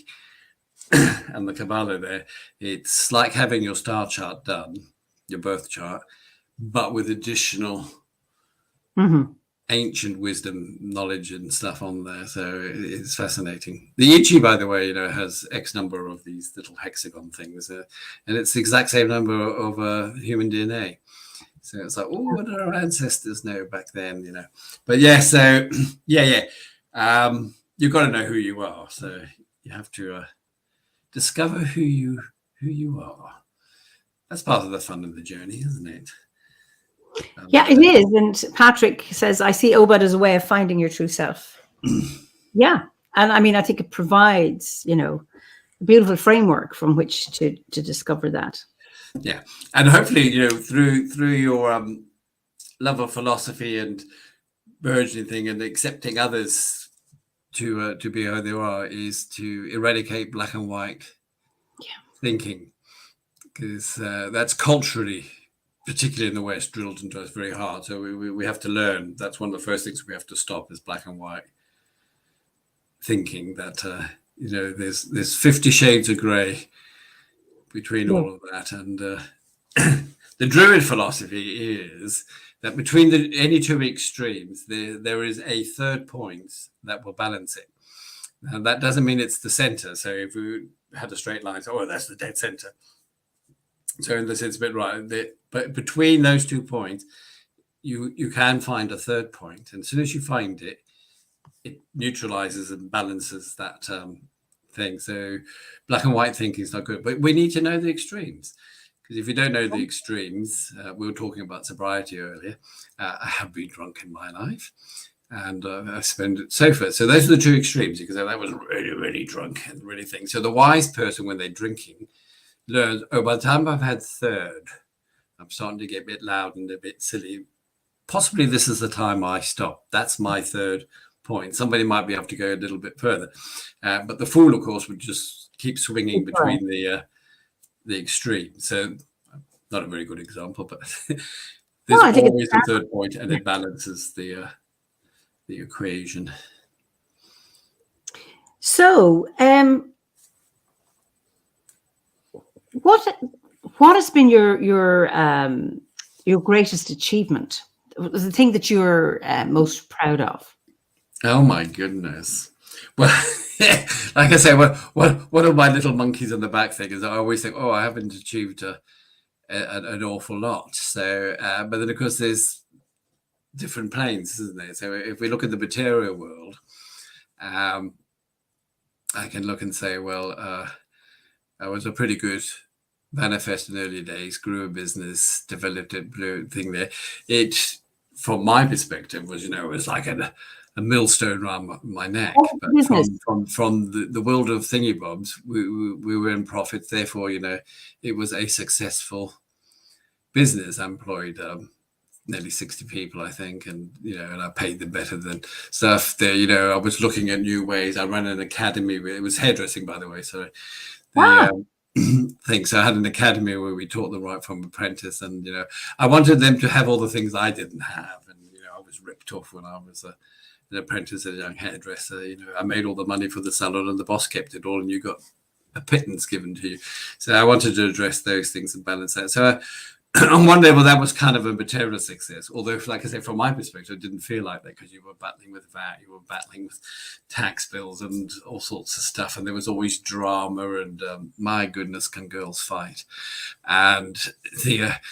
and the Kabbalah there, it's like having your star chart done, your birth chart, but with additional ancient wisdom, knowledge, and stuff on there. So it's fascinating. The Ichi, by the way, has X number of these little hexagon things, and it's the exact same number of human DNA. So it's like, oh, what did our ancestors know back then? But yeah, so yeah. You've got to know who you are. So you have to discover who you are. That's part of the fun of the journey, isn't it? Yeah, it is. And Patrick says, I see Obad as a way of finding your true self. Yeah. And I mean, I think it provides, a beautiful framework from which to discover that. Yeah. And hopefully, through your love of philosophy and burgeoning thing and accepting others to be how they are, is to eradicate black and white thinking, because that's culturally, particularly in the West, drilled into us very hard. So we have to learn. That's one of the first things we have to stop, is black and white thinking, that there's 50 shades of grey between all of that. And the Druid philosophy is that between any two extremes, there is a third point that will balance it. And that doesn't mean it's the center. So if we had a straight line, so that's the dead center. So in the sense, but right, but between those 2 points, you can find a third point, and as soon as you find it, it neutralizes and balances that thing. So black and white thinking is not good, but we need to know the extremes, because if you don't know the extremes, we were talking about sobriety earlier. I have been drunk in my life, and I spend it so far. So those are the two extremes. You can say that was really, really drunk and really thing. So the wise person, when they're drinking, learns, by the time I've had third, I'm starting to get a bit loud and a bit silly. Possibly this is the time I stop. That's my third point. Somebody might be able to go a little bit further. But the fool, of course, would just keep swinging between the extremes. So not a very good example, but there's always a third point, and it balances the equation. So what has been your greatest achievement? The thing that you're most proud of? Oh my goodness! Well, like I say, one of my little monkeys in the back thing is I always think, I haven't achieved an awful lot. So, but then of course there's different planes, isn't there? So if we look at the material world, I can look and say, I was a pretty good manifest in early days, grew a business, developed it, blew thing there. It, from my perspective, was, it was like a millstone around my neck. But from the world of thingy bobs, we were in profits. Therefore, it was a successful business. I employed nearly 60 people, I think, and and I paid them better than stuff. There, I was looking at new ways. I ran an academy. It was hairdressing, by the way. So thing. So I had an academy where we taught them right from apprentice, and I wanted them to have all the things I didn't have, and I was ripped off when I was an apprentice, a young hairdresser. I made all the money for the salon, and the boss kept it all, and you got a pittance given to you. So I wanted to address those things and balance that. So on one level, that was kind of a material success. Although, like I said, from my perspective, it didn't feel like that, because you were battling with VAT, you were battling with tax bills and all sorts of stuff. And there was always drama, and my goodness, can girls fight? And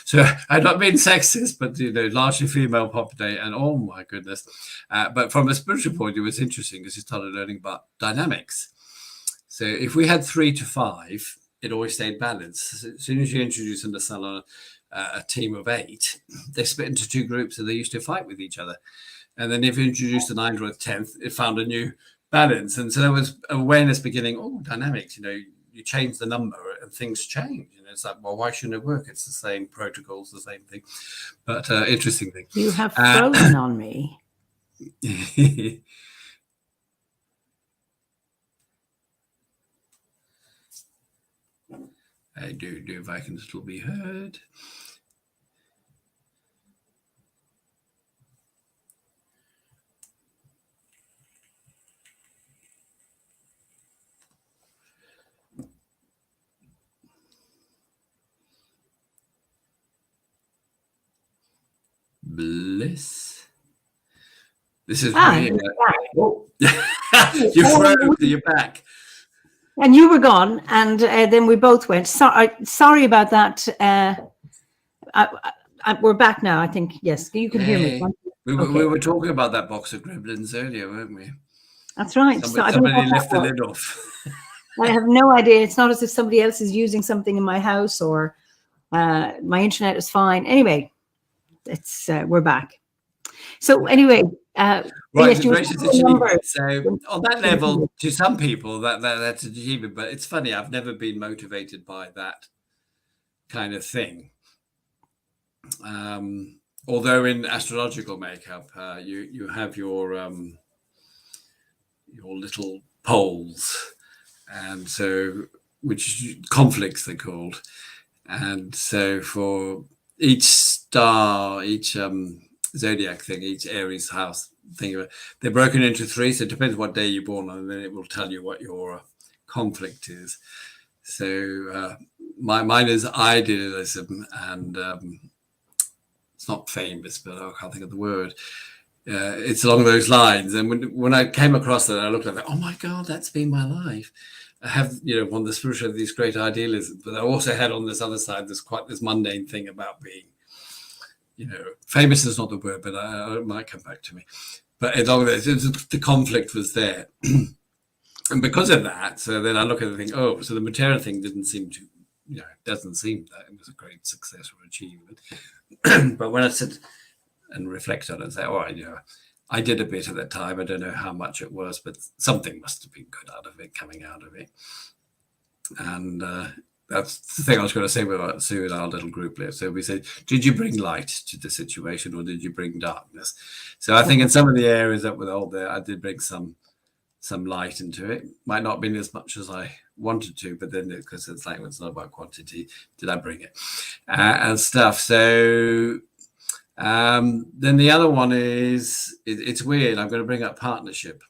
so I'm not being sexist, but, largely female population, and oh my goodness. But from a spiritual point, it was interesting, because you started learning about dynamics. So if we had 3 to 5, it always stayed balanced. As soon as you introduce in the salon a team of 8, they split into 2 groups, and they used to fight with each other. And then if you introduced the 9th or 10th, it found a new balance. And so there was awareness beginning, dynamics, you change the number and things change. It's like, why shouldn't it work? It's the same protocols, the same thing. But interesting thing. You have frozen on me. I do if I can still be heard. bliss. This is Ah, weird. Oh. You froze. You're back. and you were gone, and then we both went. Sorry about that. We're back now. I think yes, you can hear me. We were talking about that box of gremlins earlier, weren't we? That's right. Somebody left the lid off. I have no idea. It's not as if somebody else is using something in my house, or my internet is fine. Anyway, it's we're back. So anyway, right, yes, gracious achievement. So on that level, to some people, that's an achievement. But it's funny. I've never been motivated by that kind of thing. Although in astrological makeup, you have your little poles, and so which conflicts they're called, and so for each star, each zodiac thing, each Aries house thing, they're broken into 3. So it depends what day you're born on, and then it will tell you what your conflict is. So mine is idealism, and it's not famous, but I can't think of the word. It's along those lines. And when I came across that, I looked at it, oh my God, that's been my life. I have, on the spiritual of these great idealism, but I also had on this other side, there's quite this mundane thing about being, famous is not the word, but it might come back to me. But along the conflict was there. And because of that, so then I look at it and think, oh, so the material thing didn't seem to, doesn't seem that it was a great success or achievement. But when I sit and reflect on it and say, all right, I did a bit at that time. I don't know how much it was, but something must have been good out of it, coming out of it. And that's the thing I was going to say about Sue and our little group live. So we said, did you bring light to the situation, or did you bring darkness? So I think in some of the areas that were all there, I did bring some light into it. Might not have been as much as I wanted to, but then because it's like, it's not about quantity, did I bring it and stuff. So then the other one is, it's weird. I'm going to bring up partnership.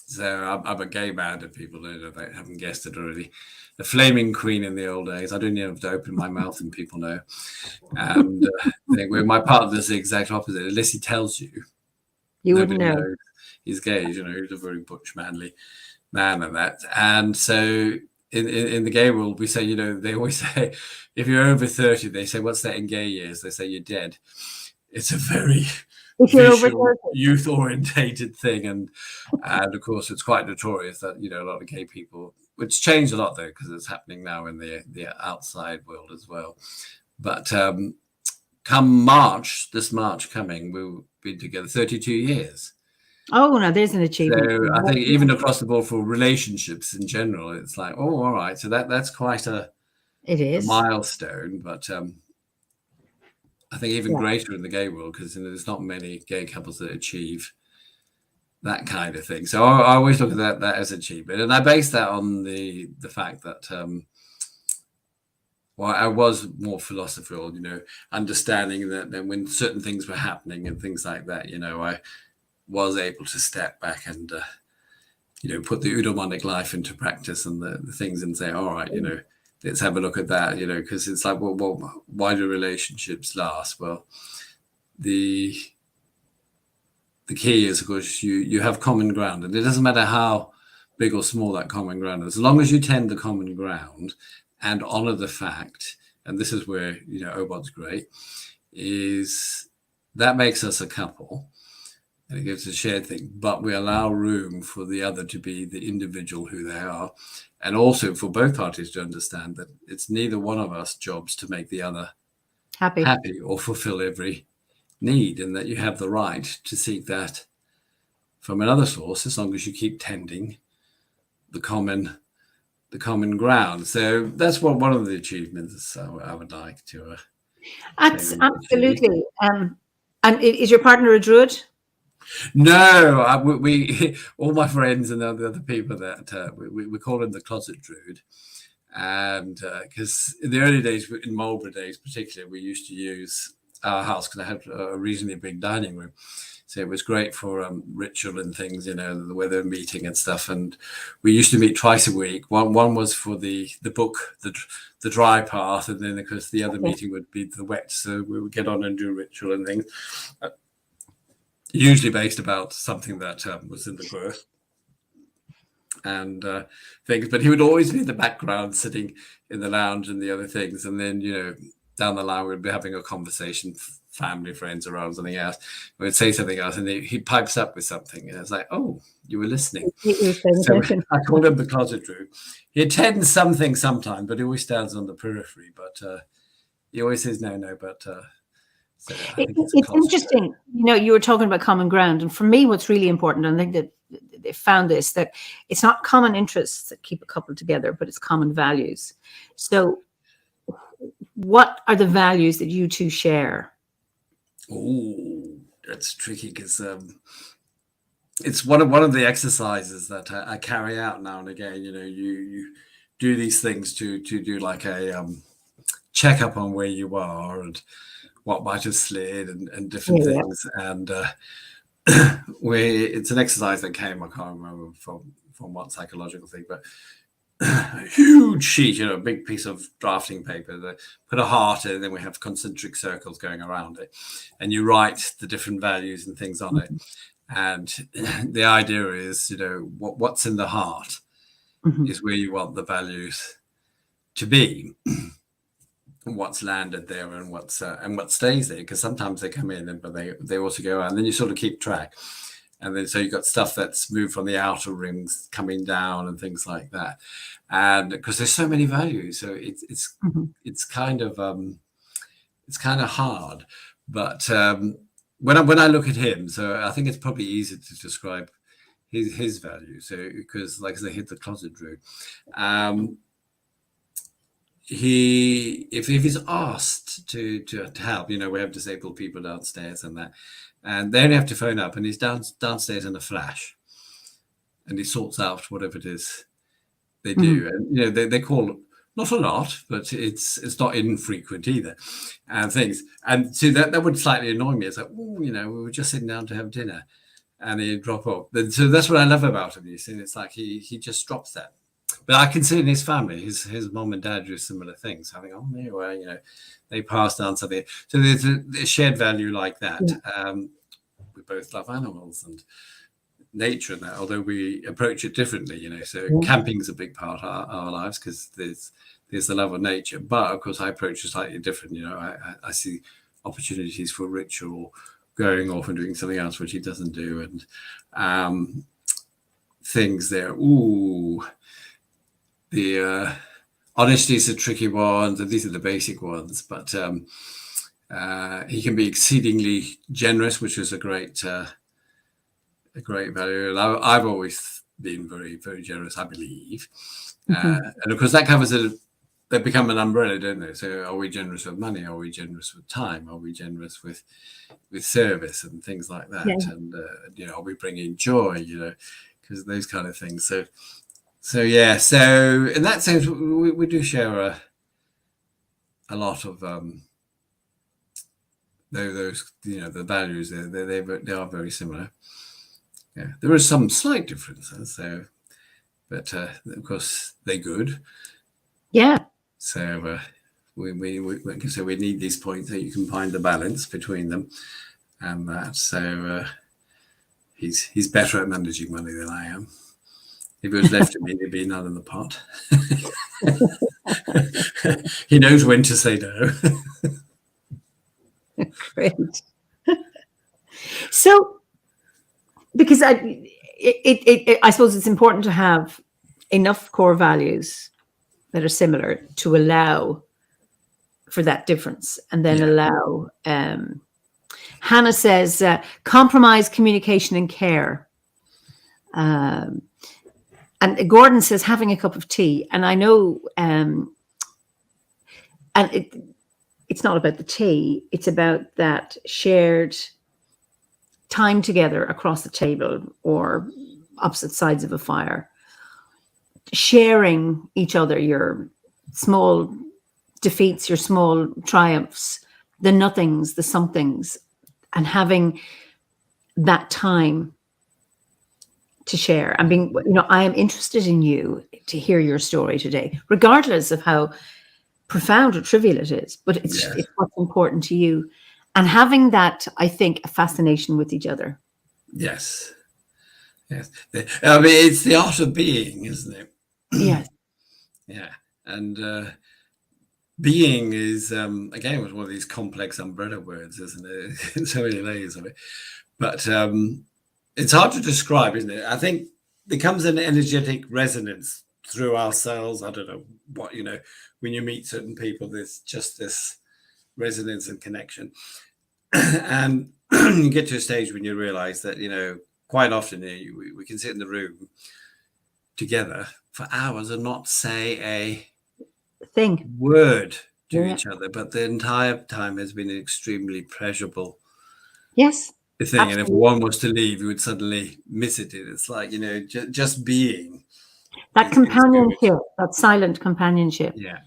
So I'm a gay man, if people haven't guessed it already. A flaming queen in the old days. I don't even have to open my mouth and people know. And where my partner's the exact opposite. Unless he tells you, you wouldn't know. Knows he's gay. He's a very butch, manly man and that. And so in the gay world, we say, they always say, if you're over 30, they say, what's that in gay years? They say you're dead. It's a very visual, youth-orientated thing, and of course, it's quite notorious that a lot of gay people, which changed a lot though, because it's happening now in the outside world as well. But come March, this March coming, we'll be together 32 years. Oh, no, there's an achievement. So I think even across the board for relationships in general, it's like, oh, all right. So that's quite a milestone, but I think even greater in the gay world, because there's not many gay couples that achieve that kind of thing. So I always look at that as achievement, and I base that on the fact that I was more philosophical, understanding that when certain things were happening and things like that, I was able to step back and put the eudaimonic life into practice and the things, and say, all right, let's have a look at that, because it's like, well, why do relationships last? Well, the key is, of course, you have common ground, and it doesn't matter how big or small that common ground is, as long as you tend the common ground and honor the fact, and this is where Obod's great, is that makes us a couple, and it gives a shared thing, but we allow room for the other to be the individual who they are, and also for both parties to understand that it's neither one of us jobs to make the other happy or fulfill every need, and that you have the right to seek that from another source, as long as you keep tending the common ground. So that's one of the achievements I would like to. Absolutely. And is your partner a druid? No, we all my friends and the other people that we call him the closet druid, and because in the early days, in Marlborough days particularly, we used to use our house because I had a reasonably big dining room, So it was great for ritual and things, the weather meeting and stuff. And we used to meet twice a week. One was for the book, the dry part, and then of course the other meeting would be the wet. So we would get on and do ritual and things, usually based about something that was in the growth and things. But he would always be in the background, sitting in the lounge and the other things. And then down the line we'd be having a conversation, family, friends around, something else. We'd say something else, and he pipes up with something, and it's like, oh, you were listening. So I called him the closet Drew. He attends something sometimes, but he always stands on the periphery. But he always says no. But so it's interesting. You were talking about common ground, and for me, what's really important, and I think that they found this, that it's not common interests that keep a couple together, but it's common values. So, what are the values that you two share? Oh, that's tricky because it's one of the exercises that I carry out now and again. You do these things to do like a check up on where you are and what might have slid and different things. And it's an exercise that came, I can't remember from what psychological thing, but a huge sheet, a big piece of drafting paper. They put a heart in, and then we have concentric circles going around it, and you write the different values and things on it. And the idea is, what's in the heart is where you want the values to be, and what's landed there, and what stays there. Because sometimes they come in, but they also go out, and then you sort of keep track. And then so you've got stuff that's moved from the outer rings coming down and things like that. And because there's so many values, so it's kind of hard. But when I look at him, so I think it's probably easier to describe his values. So because, like I say, he's the closet Drew. If he's asked to help, we have disabled people downstairs and that. And they only have to phone up, and he's downstairs in a flash, and he sorts out whatever it is they do. And they call not a lot, but it's not infrequent either, and things. And so that would slightly annoy me. It's like, we were just sitting down to have dinner, and he'd drop off. So that's what I love about him. You see, it's like he just drops that. But I can see in his family, his mom and dad do similar things, having, they pass down something. So there's a shared value like that. We both love animals and nature and that, although we approach it differently, So camping's a big part of our lives because there's the love of nature. But of course, I approach it slightly different. I see opportunities for ritual, going off and doing something else which he doesn't do, and things there. The honesty is a tricky one. These are the basic ones, but he can be exceedingly generous, which is a great value. And I've always been very, very generous, I believe. And of course, that covers it. They become an umbrella, don't they? So, are we generous with money? Are we generous with time? Are we generous with service and things like that? Yeah. And are we bringing joy? Because those kind of things. So yeah. So in that sense, we do share a lot of those. The values. They are very similar. Yeah, there are some slight differences. So, but of course they're good. Yeah. So we need these points so you can find the balance between them, and that. So he's better at managing money than I am. If it was left to me, there'd be none in the pot. He knows when to say no. Great. So, because I suppose it's important to have enough core values that are similar to allow for that difference, and then allow. Hannah says compromise, communication, and care. And Gordon says having a cup of tea, and I know, and it's not about the tea; it's about that shared time together across the table or opposite sides of a fire, sharing each other your small defeats, your small triumphs, the nothings, the somethings, and having that time to share and being, I am interested in you to hear your story today, regardless of how profound or trivial it is, but it's what's important to you, and having that, I think, a fascination with each other. Yes. I mean, it's the art of being, isn't it? Yes. Yeah. And being is, again, was one of these complex umbrella words, isn't it? So many layers of it. But it's hard to describe, isn't it? I think there comes an energetic resonance through ourselves. I don't know what, when you meet certain people, there's just this resonance and connection. And you get to a stage when you realize that, quite often we can sit in the room together for hours and not say a word to each other, but the entire time has been an extremely pleasurable thing. Absolutely. And if one was to leave, you would suddenly miss it. It's like, just being. That companionship, that silent companionship. Yeah.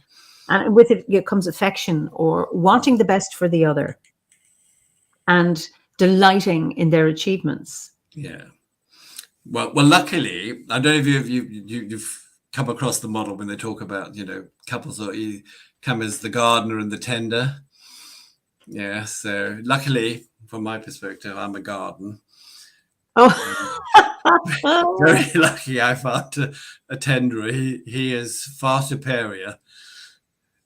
And with it comes affection, or wanting the best for the other and delighting in their achievements. Yeah. Well, luckily, I don't know if you've come across the model when they talk about, couples that come as the gardener and the tender. Yeah. So luckily, from my perspective, I'm a garden. Oh, very lucky. I found a tenderer. He is far superior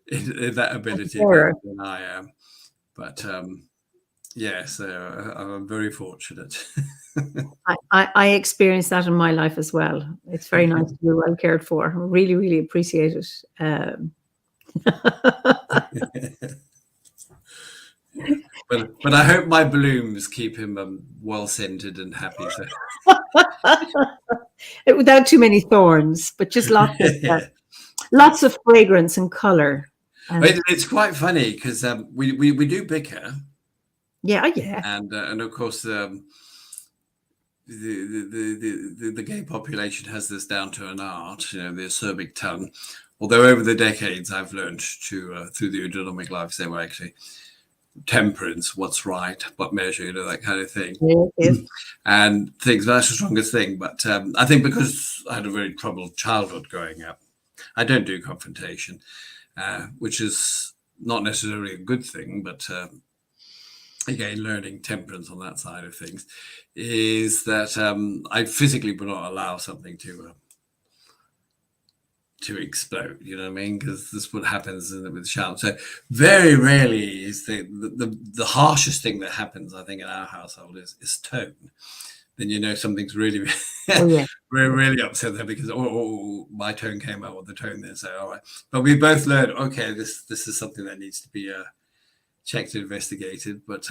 in that ability than I am. But so I'm very fortunate. I experienced that in my life as well. It's very nice to be well cared for. I really, really appreciate it. But I hope my blooms keep him well scented and happy. So. Without too many thorns, but just lots of fragrance and color. It's quite funny because we do bicker. Yeah. And of course the gay population has this down to an art, the acerbic tongue. Although over the decades I've learned to through the eudaimonia life, say, well, actually, temperance, what's right, what measure, that kind of thing. Yes. And things, that's the strongest thing. But I think because I had a very troubled childhood growing up, I don't do confrontation, which is not necessarily a good thing, but again, learning temperance on that side of things is that I physically would not allow something to explode, you know what I mean? Because this is what happens with shout. So very rarely is the harshest thing that happens, I think, in our household is tone. Then something's really, really upset there because my tone came out with the tone there. So all right, but we both learned, okay, this is something that needs to be checked and investigated. But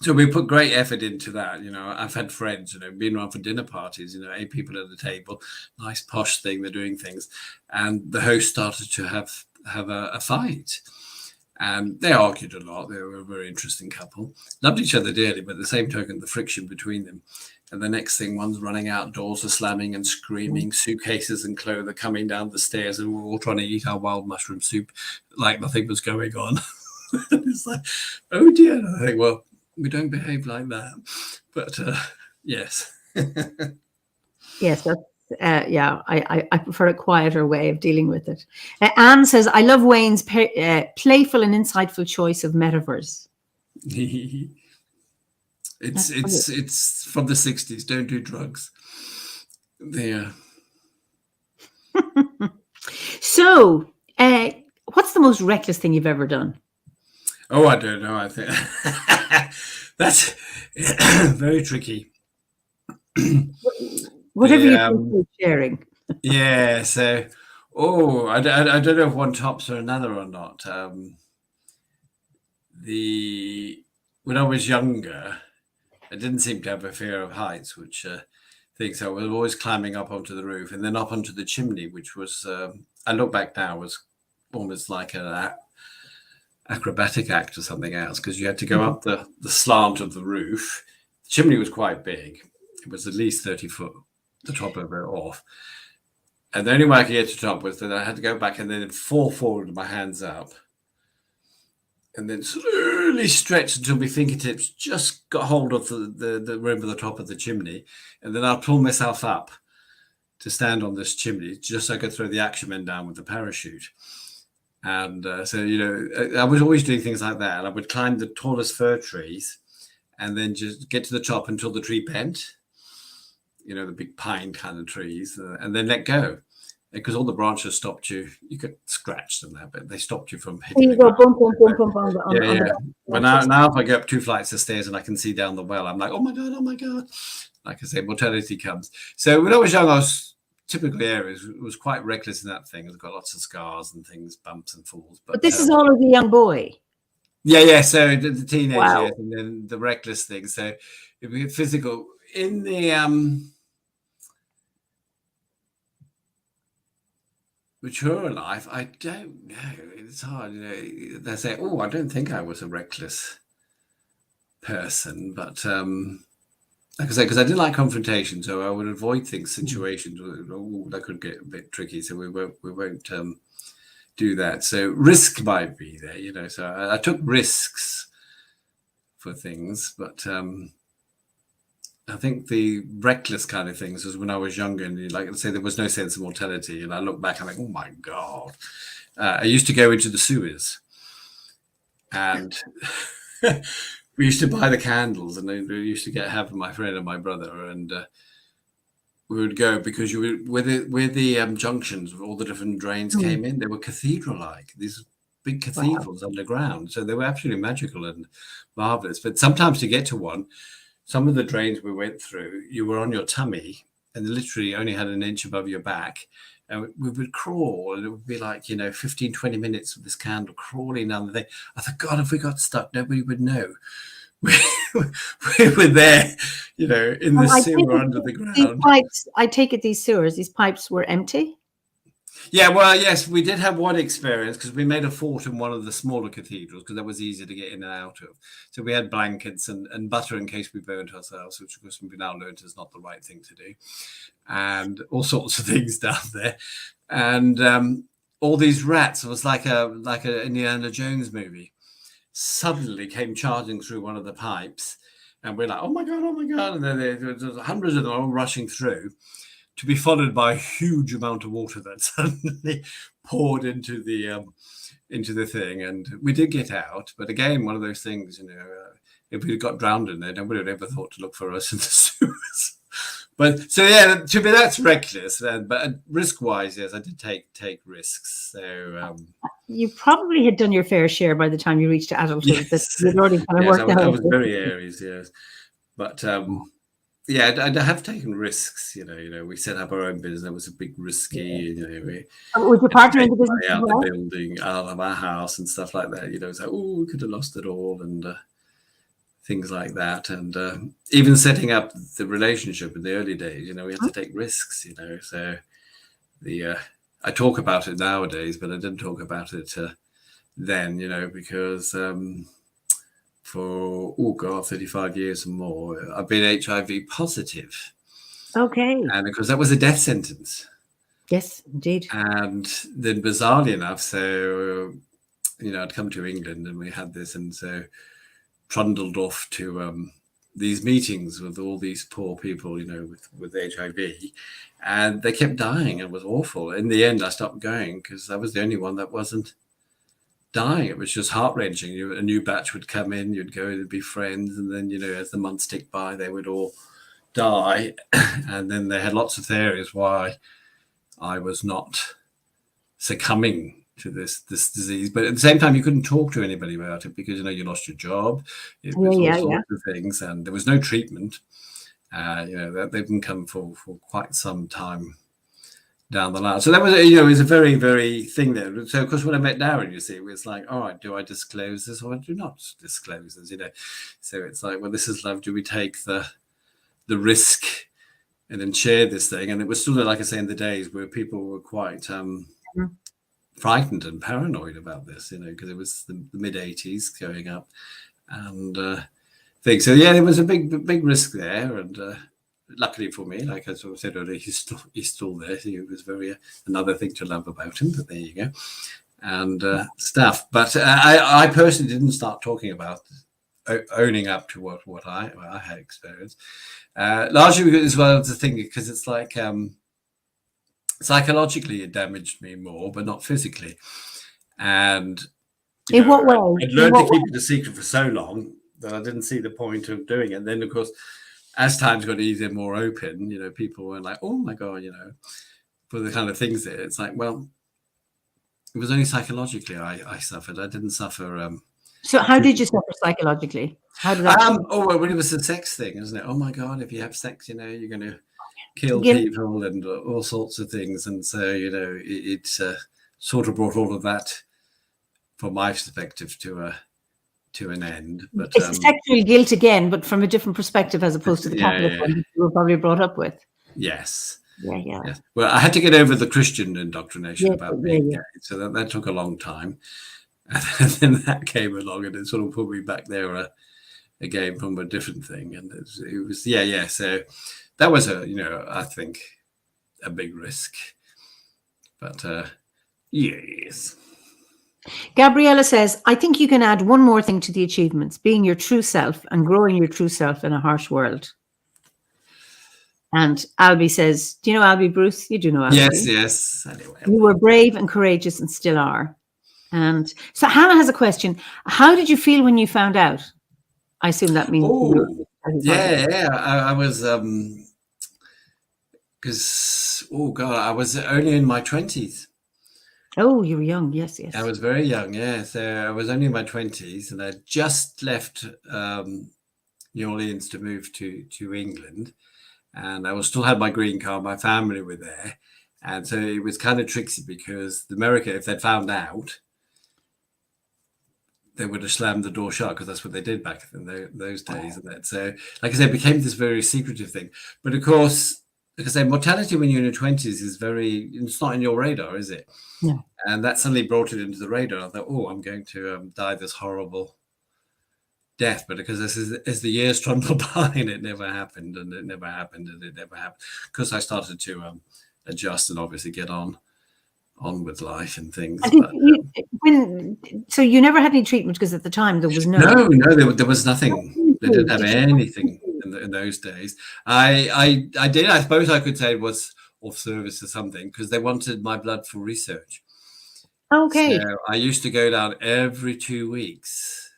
so we put great effort into that. I've had friends, been around for dinner parties, 8 people at the table, nice posh thing, they're doing things. And the host started to have a fight. And they argued a lot. They were a very interesting couple. Loved each other dearly, but at the same token, the friction between them. And the next thing, one's running out, doors are slamming and screaming, suitcases and clothes are coming down the stairs, and we're all trying to eat our wild mushroom soup like nothing was going on. It's like, oh dear. And I think, well, we don't behave like that. But yes. Yes, that's I prefer a quieter way of dealing with it. Anne says, I love Wayne's playful and insightful choice of metaphors. It's from the 60s. Don't do drugs. There. So, what's the most reckless thing you've ever done? Oh, I don't know. I think that's very tricky. Whatever you feel sharing. Yeah. So, I don't know if one tops or another or not. When I was younger, I didn't seem to have a fear of heights, which things I was always climbing up onto the roof and then up onto the chimney, which was I look back now, was almost like an acrobatic act or something else, because you had to go up the slant of the roof. The chimney was quite big. It was at least 30 foot, the top of it off. And the only way I could get to the top was that I had to go back and then fall forward with my hands up and then slowly stretched until my fingertips just got hold of the rim of the top of the chimney, and then I'd pull myself up to stand on this chimney just so I could throw the action men down with the parachute. And so, I was always doing things like that. And I would climb the tallest fir trees and then just get to the top until the tree bent, the big pine kind of trees, and then let go. Because all the branches stopped you. You could scratch them there, but they stopped you from hitting You go boom, boom, boom, boom, boom. Yeah. But now if I go up 2 flights of stairs and I can see down the well, I'm like, oh my God. Like I say, mortality comes. So when I was young, I was typically areas was quite reckless in that thing. I've got lots of scars and things, bumps and falls. But this is all of the young boy. Yeah. So the teenage Wow. years and then the reckless thing. So it'd be physical in the mature life. I don't know. It's hard. They say, "Oh, I don't think I was a reckless person," but like I say, because I didn't like confrontation, so I would avoid situations that could get a bit tricky. So we won't do that. So risk might be there, So I took risks for things, but I think the reckless kind of things was when I was younger, and like I say, there was no sense of mortality. And I look back, I'm like, oh my God. I used to go into the sewers, and we used to buy the candles, and we used to have my friend and my brother, and we would go because where the junctions of all the different drains came in, they were cathedral-like, these big cathedrals underground. So they were absolutely magical and marvelous. But sometimes to get to one, some of the drains we went through, you were on your tummy and literally only had an inch above your back. And we would crawl, and it would be like, 15, 20 minutes with this candle crawling down the thing. I thought, God, if we got stuck, nobody would know. We were there, in the sewer under the ground. These pipes, I take it these pipes were empty? Yeah, well, yes, we did have one experience because we made a fort in one of the smaller cathedrals because that was easier to get in and out of. So we had blankets and butter in case we burnt ourselves, which of course we've now learned is not the right thing to do, and all sorts of things down there. And all these rats, it was like a Indiana Jones movie, suddenly came charging through one of the pipes, and we're like, oh my God. And then there's hundreds of them all rushing through, to be followed by a huge amount of water that suddenly poured into the thing. And we did get out, but again, one of those things, if we got drowned in there, nobody would ever thought to look for us in the sewers. But so yeah, to me that's reckless. But risk-wise, yes, I did take risks. So you probably had done your fair share by the time you reached adulthood. Yes. You'd already kind of worked out. I was very Aries, yes, but. Yeah, I have taken risks. We set up our own business. It was a big risky. Was your partner in the business out the building, out of our house, and stuff like that. It's like, oh, we could have lost it all, and things like that. And even setting up the relationship in the early days, we had to take risks. So I talk about it nowadays, but I didn't talk about it then. Because. For 35 years and more, I've been HIV positive. Okay. And because that was a death sentence. Yes, indeed. And then bizarrely enough, so, I'd come to England and we had this, and so trundled off to these meetings with all these poor people, with HIV, and they kept dying. It was awful. In the end, I stopped going because I was the only one that wasn't dying. It was just heart-wrenching. A new batch would come in, you'd go to be friends, and then as the months tick by, they would all die. And then they had lots of theories why I was not succumbing to this disease, but at the same time you couldn't talk to anybody about it because you lost your job. It was all sorts of things, and there was no treatment. That they didn't come for quite some time down the line. So that was, it was a very, very thing there. So, of course, when I met Darren, it was like, all right, do I disclose this or do not disclose this? So it's like, well, this is love. Do we take the risk and then share this thing? And it was still, like I say, in the days where people were quite frightened and paranoid about this, because it was the mid 80s going up, and things. So yeah, there was a big risk there, and. Luckily for me, like I sort of said earlier, he's still there. He was very another thing to love about him. But there you go. and stuff. But I personally didn't start talking about owning up to what I had experienced. Largely because, well, it's a thing, because it's like psychologically it damaged me more, but not physically. And in what way? I'd learned to keep it a secret for so long that I didn't see the point of doing it. And then, of course, as times got easier, more open, people were like, oh my God, for the kind of things that it's like, well, it was only psychologically I suffered. I didn't suffer. So how did you suffer psychologically? How did that? Well, it was a sex thing, isn't it? Oh my God, if you have sex, you're going to kill people and all sorts of things. And so, it sort of brought all of that, from my perspective, to an end. But it's sexual guilt again, but from a different perspective, as opposed to the Catholic one that you were probably brought up with. Yes. Yeah. Yes. Well, I had to get over the Christian indoctrination about being gay, so that took a long time. And then that came along, and it sort of put me back there again from a different thing. And it was So that was I think a big risk. But yes. Gabriella says, I think you can add one more thing to the achievements: being your true self and growing your true self in a harsh world. And Albie says, do you know Albie, Bruce? You do know Albie. Yes. Anyway. You were brave and courageous and still are. And so Hannah has a question. How did you feel when you found out? I assume that means... I was... because, I was only in my 20s. Oh, you were young. Yes. I was very young, yeah. So I was only in my 20s, and I just left New Orleans to move to England. And I still had my green card. My family were there. And so it was kind of tricky, because America, if they'd found out, they would have slammed the door shut, because that's what they did back in those days. And that, so, like I said, it became this very secretive thing. But of course, like I say, mortality when you're in your 20s is it's not in your radar, is it? Yeah. And that suddenly brought it into the radar. I thought, I'm going to die this horrible death. But because as the years trundled by, and it never happened, and it never happened, and it never happened, because I started to adjust and obviously get on with life and things. So you never had any treatment, because at the time there was no, there was nothing. They didn't have anything in those days. I did. I suppose I could say it was off service or something, because they wanted my blood for research. Okay. So I used to go down every 2 weeks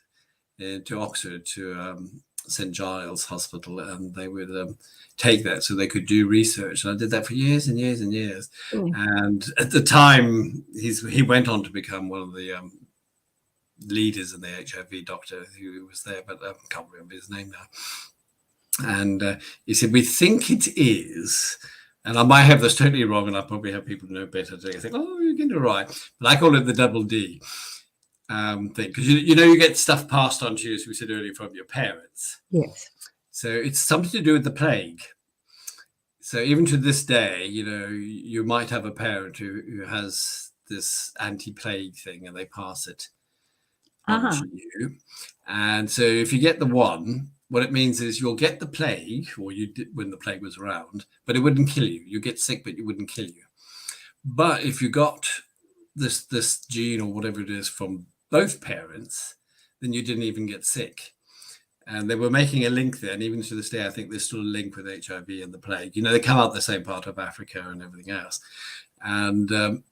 to Oxford, to St. Giles Hospital, and they would take that so they could do research. And I did that for years and years and years. And at the time, he went on to become one of the leaders in the HIV doctor who was there, but I can't remember his name now. And he said, we think it is, and I might have this totally wrong, and I probably have people who know better to think, you're getting it right. But I call it the double D thing, because you get stuff passed on to you, as we said earlier, from your parents. Yes. So it's something to do with the plague. So even to this day, you might have a parent who has this anti-plague thing, and they pass it on to you. And so if you get the one, what it means is you'll get the plague, or you did when the plague was around, but it wouldn't kill you. You get sick, but it wouldn't kill you. But if you got this gene or whatever it is from both parents, then you didn't even get sick. And they were making a link there. And even to this day, I think there's still a link with HIV and the plague. They come out the same part of Africa and everything else. And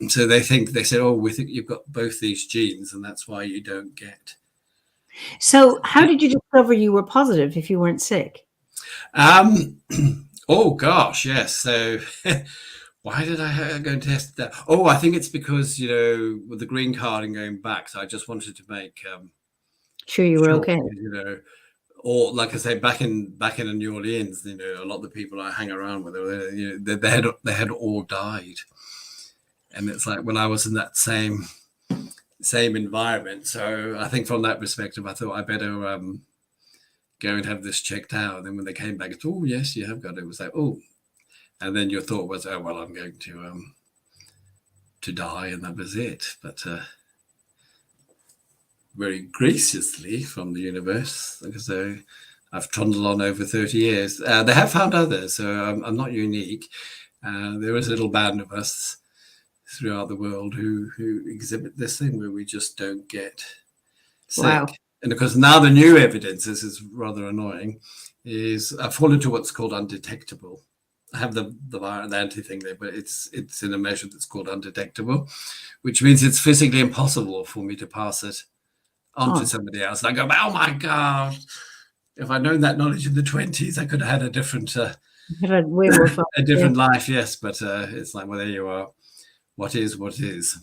so they said, we think you've got both these genes, and that's why you don't get. So how did you discover you were positive if you weren't sick? Oh, gosh, yes. So why did I go and test that? I think it's because, with the green card and going back, so I just wanted to make sure you were okay. Or like I say, back in New Orleans, a lot of the people I hang around with, they had all died. And it's like when I was in that same environment. So I think from that perspective, I thought I better go and have this checked out. And then when they came back, it's, yes, you have got it. It was like, and then your thought was, I'm going to die, and that was it. But very graciously from the universe, because I've trundled on over 30 years. They have found others, so I'm not unique. There is a little band of us throughout the world who exhibit this thing where we just don't get sick. Wow. And of course, now the new evidence, this is rather annoying, is I've fallen to what's called undetectable. I have the anti thing there, but it's in a measure that's called undetectable, which means it's physically impossible for me to pass it on to somebody else. And I go, oh my God, if I'd known that knowledge in the 20s, I could have had a different way more fun. a different life, yes. But it's like, well, there you are. What is, what is.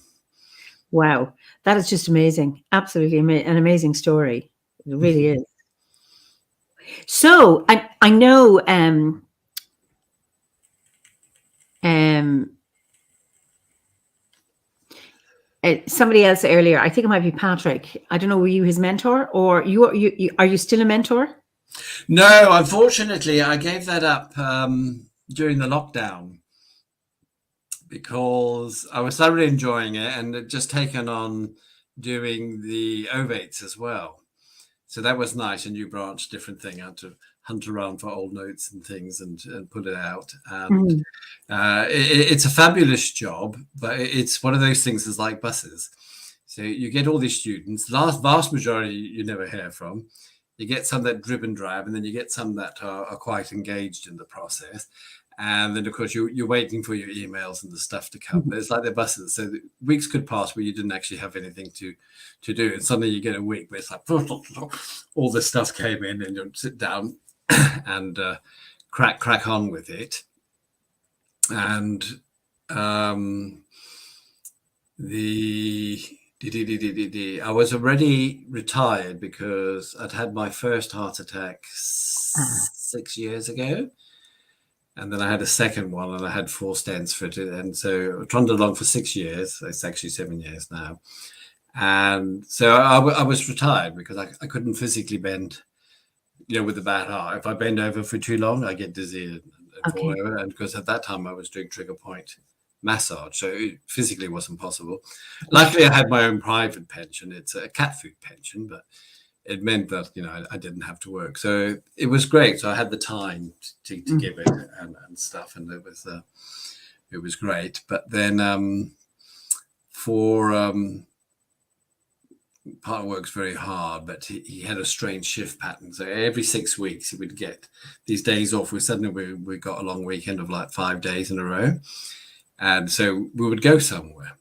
Wow. That is just amazing. Absolutely an amazing story. It really is. So I know somebody else earlier, I think it might be Patrick. I don't know, were you his mentor, or you are you still a mentor? No, unfortunately, I gave that up during the lockdown because I was thoroughly enjoying it and had just taken on doing the ovates as well. So that was nice, a new branch, different thing. I had to hunt around for old notes and things and put it out. And it's a fabulous job, but it's one of those things that's like buses. So you get all these students, vast majority you never hear from. You get some that drib and drab, and then you get some that are quite engaged in the process. And then, of course, you're waiting for your emails and the stuff to come. But it's like the buses. So weeks could pass where you didn't actually have anything to do. And suddenly you get a week where it's like all this stuff came in, and you sit down and crack on with it. And I was already retired because I'd had my first heart attack 6 years ago. And then I had a second one, and I had 4 stents fitted. And so I trundled along for 6 years. It's actually 7 years now. And so I was retired because I couldn't physically bend, with a bad heart. If I bend over for too long, I get dizzy and fall over. And because at that time I was doing trigger point massage, so it physically wasn't possible. Luckily, I had my own private pension. It's a cat food pension, but it meant that I didn't have to work, so it was great. So I had the time to give it and stuff, and it was great. But then partner works very hard, but he had a strange shift pattern. So every 6 weeks he would get these days off. Suddenly we got a long weekend of like 5 days in a row, and so we would go somewhere.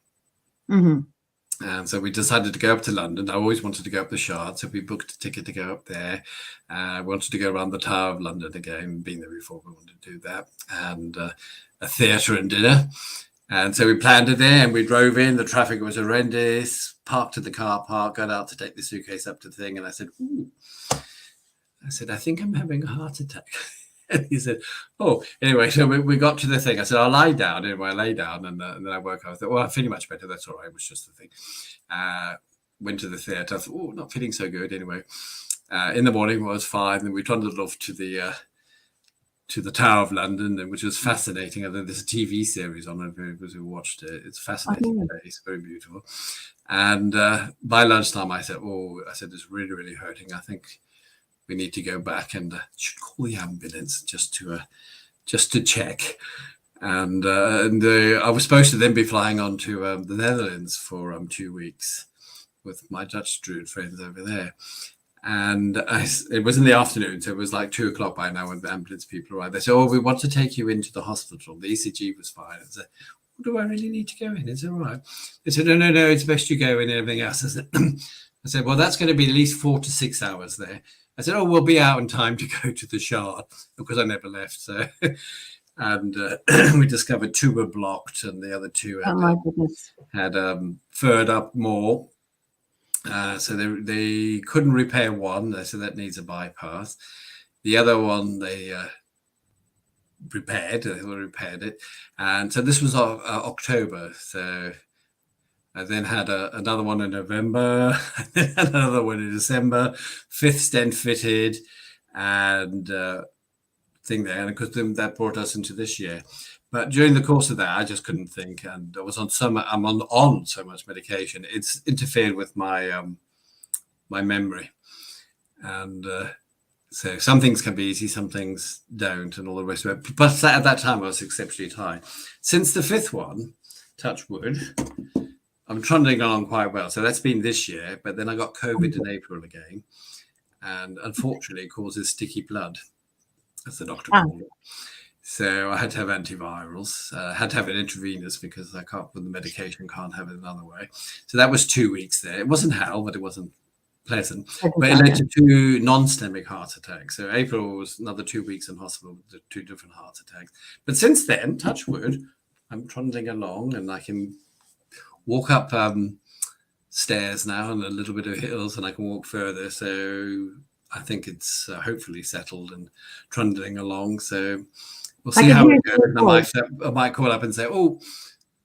And so we decided to go up to London. I always wanted to go up the Shard, so we booked a ticket to go up there. We wanted to go around the Tower of London again. Been there before, we wanted to do that. And a theatre and dinner. And so we planned it there, and we drove in. The traffic was horrendous. Parked at the car park, got out to take the suitcase up to the thing, and I said, I think I'm having a heart attack. And he said, oh, anyway, so we got to the thing. I said, I'll lie down. Anyway, I lay down, and then I woke up. I thought, well, I'm feeling much better. That's all right. It was just the thing. Went to the theatre. I thought, oh, not feeling so good. Anyway, in the morning, it was fine. Then we trundled off to the Tower of London, which was fascinating. I think there's a TV series on it because we watched it. It's a fascinating place, very beautiful. And by lunchtime, I said, it's really, really hurting. I think we need to go back and should call the ambulance just to check. And I was supposed to then be flying on to the Netherlands for 2 weeks with my Dutch Druid friends over there. And it was in the afternoon, so it was like 2 o'clock by now when the ambulance people arrived. They said, we want to take you into the hospital. The ECG was fine. I said, do I really need to go in? Is it all right? They said, no, it's best you go in and everything else. I said, well, that's going to be at least 4 to 6 hours there. I said, we'll be out in time to go to the Shard, because I never left. So, and we discovered 2 were blocked, and the other 2 had furred up more. So they couldn't repair one. They said that needs a bypass. The other one they repaired. They repaired it, and so this was October. So I then had another one in November, another one in December, 5th stent fitted, and thing there. And of course, that brought us into this year. But during the course of that, I just couldn't think, and I was on I'm on so much medication. It's interfered with my my memory, and so some things can be easy, some things don't, and all the rest of it. But at that time, I was exceptionally tired. Since the 5th one, touch wood, I'm trundling along quite well. So that's been this year, but then I got COVID in April again, and unfortunately it causes sticky blood, as the doctor called it. So I had to have antivirals, had to have it intravenous because I can't, with the medication, can't have it another way. So that was 2 weeks there. It wasn't hell, but it wasn't pleasant. But it led to 2 non-stemic heart attacks. So April was another 2 weeks in hospital with 2 different heart attacks. But since then, touch wood, I'm trundling along and I can walk up stairs now and a little bit of hills, and I can walk further. So I think it's hopefully settled and trundling along. So we'll see how it goes. I might call up and say, oh,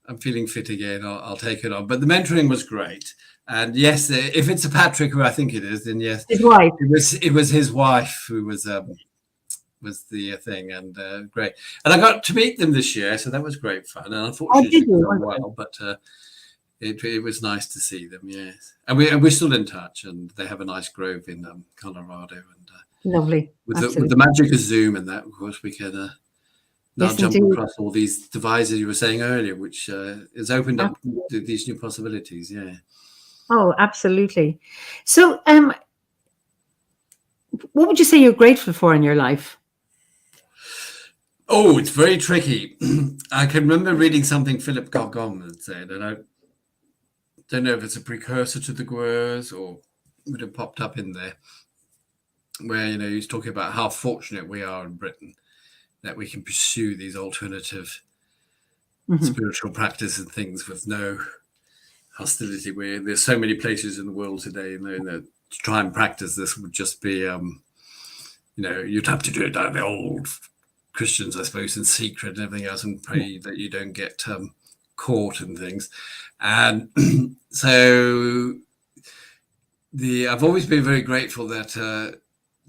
I'm feeling fit again. I'll take it on. But the mentoring was great. And yes, if it's a Patrick, who I think it is, then yes, his wife. It was his wife who was the thing, and great. And I got to meet them this year, so that was great fun. And unfortunately, it was well, but it was nice to see them. Yes, and we're still in touch, and they have a nice grove in Colorado, and lovely. With the magic of Zoom and that, of course, we can now jump across all these divides you were saying earlier, which has opened up these new possibilities. Yeah. Oh, absolutely. So, what would you say you're grateful for in your life? Oh, it's very tricky. I can remember reading something Philip Gargon had said, and I don't know if it's a precursor to the Gwers or would have popped up in there, where he's talking about how fortunate we are in Britain that we can pursue these alternative spiritual practice and things with no hostility. Where there's so many places in the world today, that to try and practice this would just be, you'd have to do it like the old Christians, I suppose, in secret and everything else, and pray that you don't get caught and things. And so I've always been very grateful that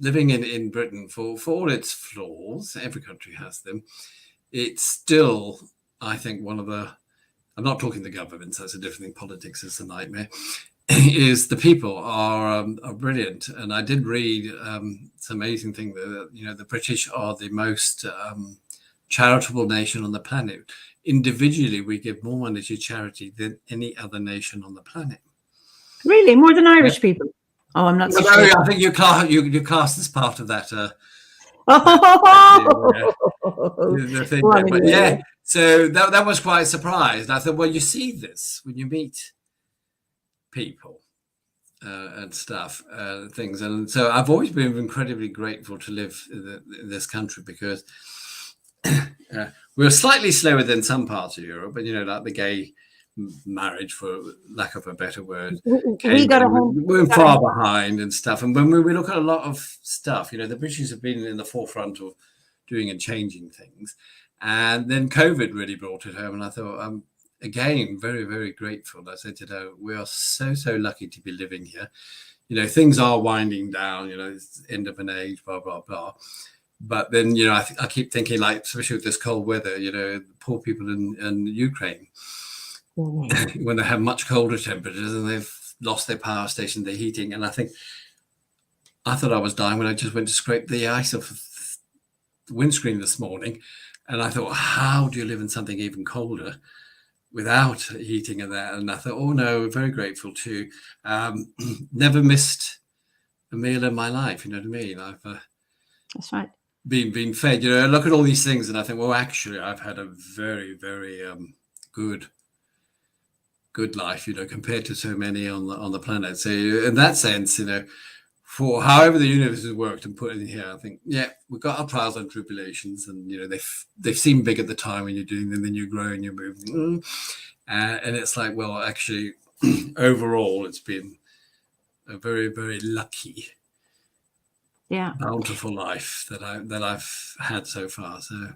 living in Britain, for all its flaws, every country has them, it's still, I think, one of the, I'm not talking the government, so it's a different thing, politics is a nightmare, is the people are brilliant. And I did read this amazing thing that, the British are the most charitable nation on the planet. Individually, we give more money to charity than any other nation on the planet. Really? More than Irish people? Oh, I'm not so sure. I think you class as part of that. The thing there. But yeah, so that was quite surprised. I thought, well, you see this when you meet people and stuff, things. And so I've always been incredibly grateful to live in this country, because we're slightly slower than some parts of Europe, but like the gay marriage, for lack of a better word, we're far behind and stuff. And when we look at a lot of stuff, the British have been in the forefront of doing and changing things, and then COVID really brought it home. And I thought, again, very, very grateful. I said, we are so lucky to be living here. Things are winding down, it's the end of an age, blah blah blah. But then I keep thinking, like, especially with this cold weather, the poor people in Ukraine, when they have much colder temperatures and they've lost their power station, their heating. And I thought I was dying when I just went to scrape the ice off the windscreen this morning. And I thought, how do you live in something even colder without heating and that? And I thought, oh no, very grateful too. Never missed a meal in my life. You know what I mean? That's right. Been fed. I look at all these things and I think, well, actually, I've had a very, very good life, compared to so many on the planet. So in that sense, for however the universe has worked and put in here, I think, yeah, we've got our trials and tribulations, and they seem big at the time when you're doing them, then you grow and you move, and it's like, well, actually, overall, it's been a very, very lucky, bountiful life that I've had so far. So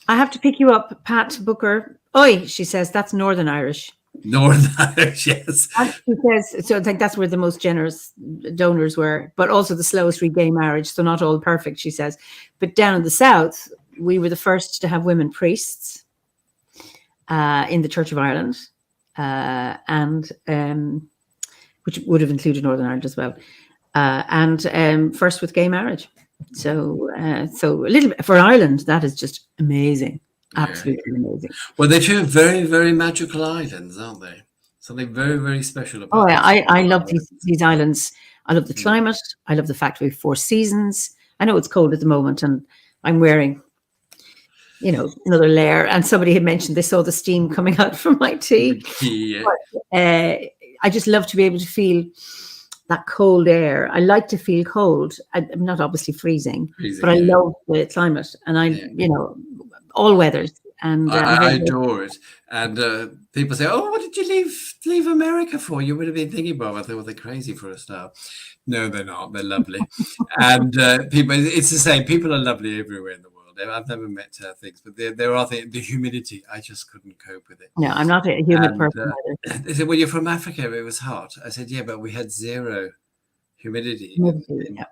I have to pick you up, Pat Booker. Oi, she says, that's Northern Irish. Northern Irish, yes. And she says, so I think that's where the most generous donors were, but also the slowest gay marriage. So not all perfect, she says. But down in the south, we were the first to have women priests in the Church of Ireland, and which would have included Northern Ireland as well, and first with gay marriage. So a little bit for Ireland, that is just amazing. Absolutely amazing. Well, they're two very, very magical islands, aren't they? Something very, very special Oh, about yeah, these I love islands. these islands. I love the Mm. climate. I love the fact we have 4 seasons. I know it's cold at the moment, and I'm wearing, another layer. And somebody had mentioned they saw the steam coming out from my tea. Yeah. I just love to be able to feel that cold air. I like to feel cold. I'm not obviously freezing, but I love the climate, and all weathers. And I adore it. And people say, "Oh, what did you leave America for? You would have been thinking about." I thought, well, they're crazy for a start. No, they're not. They're lovely, and people. It's the same. People are lovely everywhere in the world. I've never met things, but there are things. The humidity, I just couldn't cope with it. No, I'm not a humid person either. They said, "Well, you're from Africa. It was hot." I said, "Yeah, but we had zero humidity in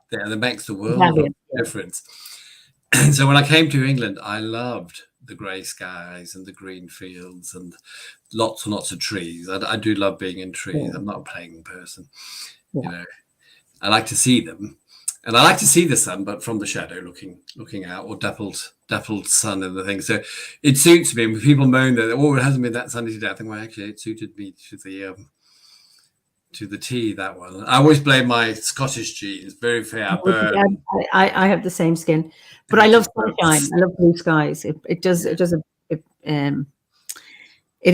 there, and it makes the world of difference." So when I came to England, I loved the grey skies and the green fields and lots and lots of trees. I do love being in trees. I'm not a plain person, I like to see them, and I like to see the sun, but from the shadow, looking out, or dappled sun and the thing. So it suits me. When people moan that, it hasn't been that sunny today, I think, well, actually, it suited me to the T, that one. I always blame my Scottish genes. Very fair burn. I have the same skin, but I love sunshine. I love blue skies. It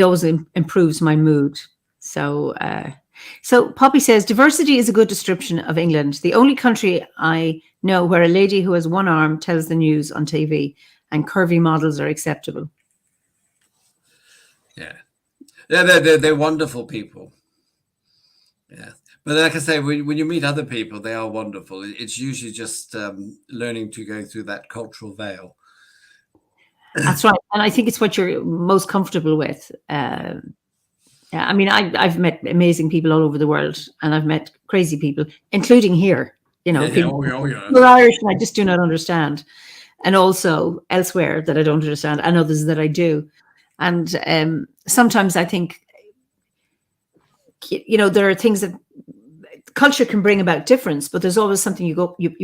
always improves my mood. So Poppy says, diversity is a good description of England. The only country I know where a lady who has one arm tells the news on TV, and curvy models are acceptable. Yeah, they're wonderful people. Yeah, but like I say, when you meet other people, they are wonderful. It's usually just learning to go through that cultural veil. That's right, and I think it's what you're most comfortable with. I mean, I've met amazing people all over the world, and I've met crazy people, including here. People who are Irish and I just do not understand, and also elsewhere that I don't understand, and others that I do. And sometimes I think, there are things that culture can bring about difference, but there's always something you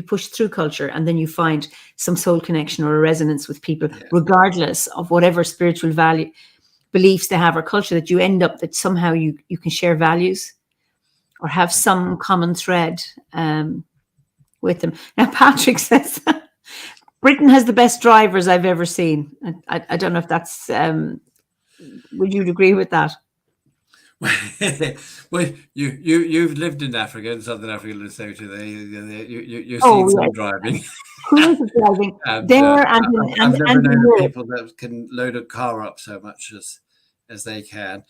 push through culture, and then you find some soul connection or a resonance with people, regardless of whatever spiritual beliefs they have or culture, that you end up that somehow you can share values or have some common thread with them. Now, Patrick says Britain has the best drivers I've ever seen. I don't know if that's would you agree with that? Well, you've lived in Africa, in Southern Africa, Lesotho. You've seen some driving. Cruise driving and, there, I've never known people that can load a car up so much as they can,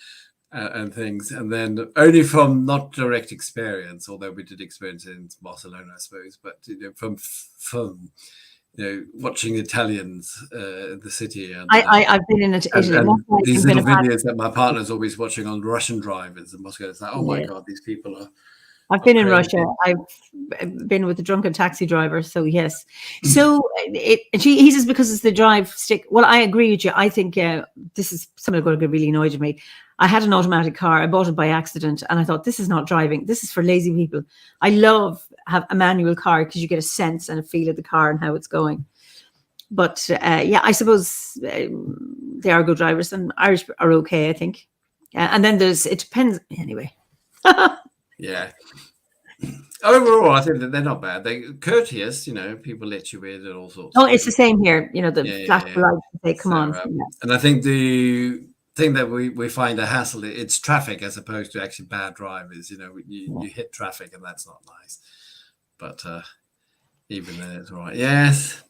and things. And then only from not direct experience, although we did experience it in Barcelona, I suppose, but from watching Italians, the city. And I've been in Italy. And these little videos that my partner's always watching on Russian drivers in Moscow. It's like, oh my God, these people are. I've been in Russia. I've been with a drunken taxi driver. So yes. So he says because it's the drive stick. Well, I agree with you. I think this is something going to get really annoyed at me. I had an automatic car. I bought it by accident, and I thought, this is not driving. This is for lazy people. I love have a manual car because you get a sense and a feel of the car and how it's going. But I suppose they are good drivers, and Irish are okay, I think. And then it depends anyway. Yeah. Overall, I think that they're not bad. They're courteous, people let you in and all sorts. Oh, it's the same here. The flash lights say, come on. And I think the thing that we find a hassle, it's traffic as opposed to actually bad drivers. You hit traffic, and that's not nice. But even then, it's all right. Yes.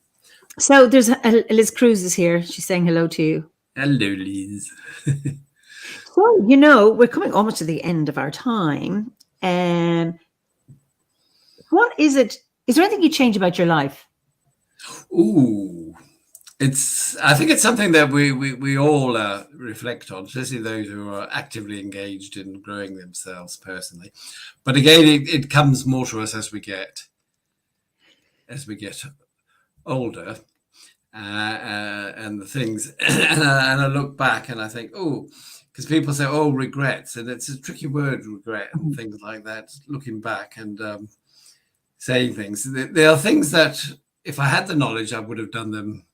So there's Liz Cruz is here. She's saying hello to you. Hello, Liz. So, we're coming almost to the end of our time. What is it? Is there anything you change about your life? Ooh, I think it's something that we all reflect on, especially those who are actively engaged in growing themselves personally. But again, it comes more to us as we get older, and the things. And I look back and I think, because people say, regrets, and it's a tricky word, regret, and things like that. Looking back and saying things, there are things that if I had the knowledge, I would have done them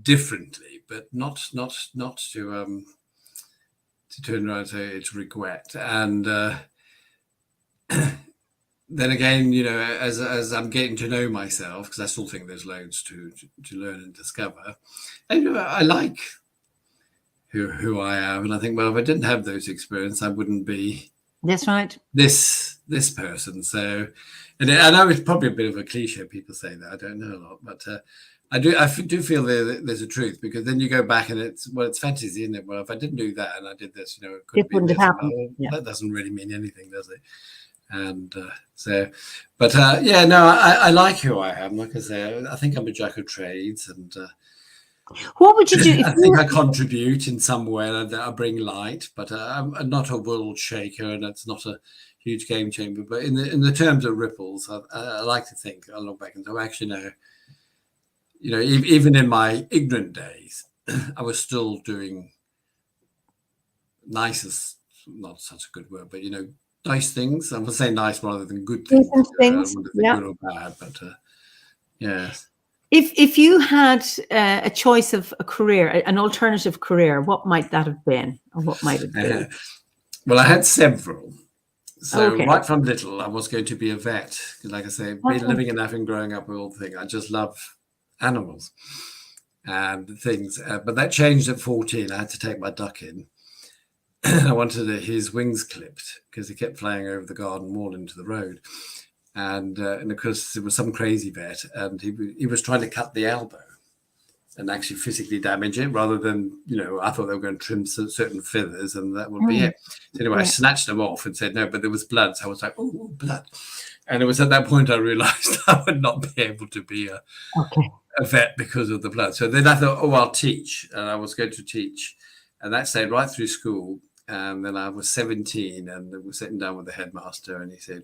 differently, but not to turn around and say it's regret. And then again, as I'm getting to know myself, because I still think there's loads to learn and discover, and I like who I am, and I think, well, if I didn't have those experiences, I wouldn't be. That's right. This person. So, and I know it's probably a bit of a cliche. People say that. I don't know a lot, but I do feel there's a truth, because then you go back and it's fantasy, isn't it? Well, if I didn't do that and I did this, it could be this. Well, that doesn't really mean anything, does it? And I like who I am. Like I say, I think I'm a jack of trades, and what would you do? I think I contribute in some way, that I bring light, but I'm not a world shaker, and it's not a huge game changer. But in the terms of ripples, I like to think, I look back and go, actually, no, even in my ignorant days, I was still doing nice, not such a good word, but nice things. I would say nice rather than good things. Good or bad, but yes. If you had a choice of a career, an alternative career, what might that have been, or what might it be? Well, I had several. So right from little, I was going to be a vet. Like I say, living in Africa, growing up with all the things, I just love animals and things. But that changed at 14. I had to take my duck in. I wanted his wings clipped, because he kept flying over the garden wall into the road. And of course, it was some crazy vet, and he was trying to cut the elbow and actually physically damage it, rather than, I thought they were going to trim certain feathers and that would be it. So anyway, I snatched them off and said, no, but there was blood. So I was like, oh, blood. And it was at that point I realized I would not be able to be a vet because of the blood. So then I thought, I'll teach. And I was going to teach. And that stayed right through school. And then I was 17, and we were sitting down with the headmaster, and he said,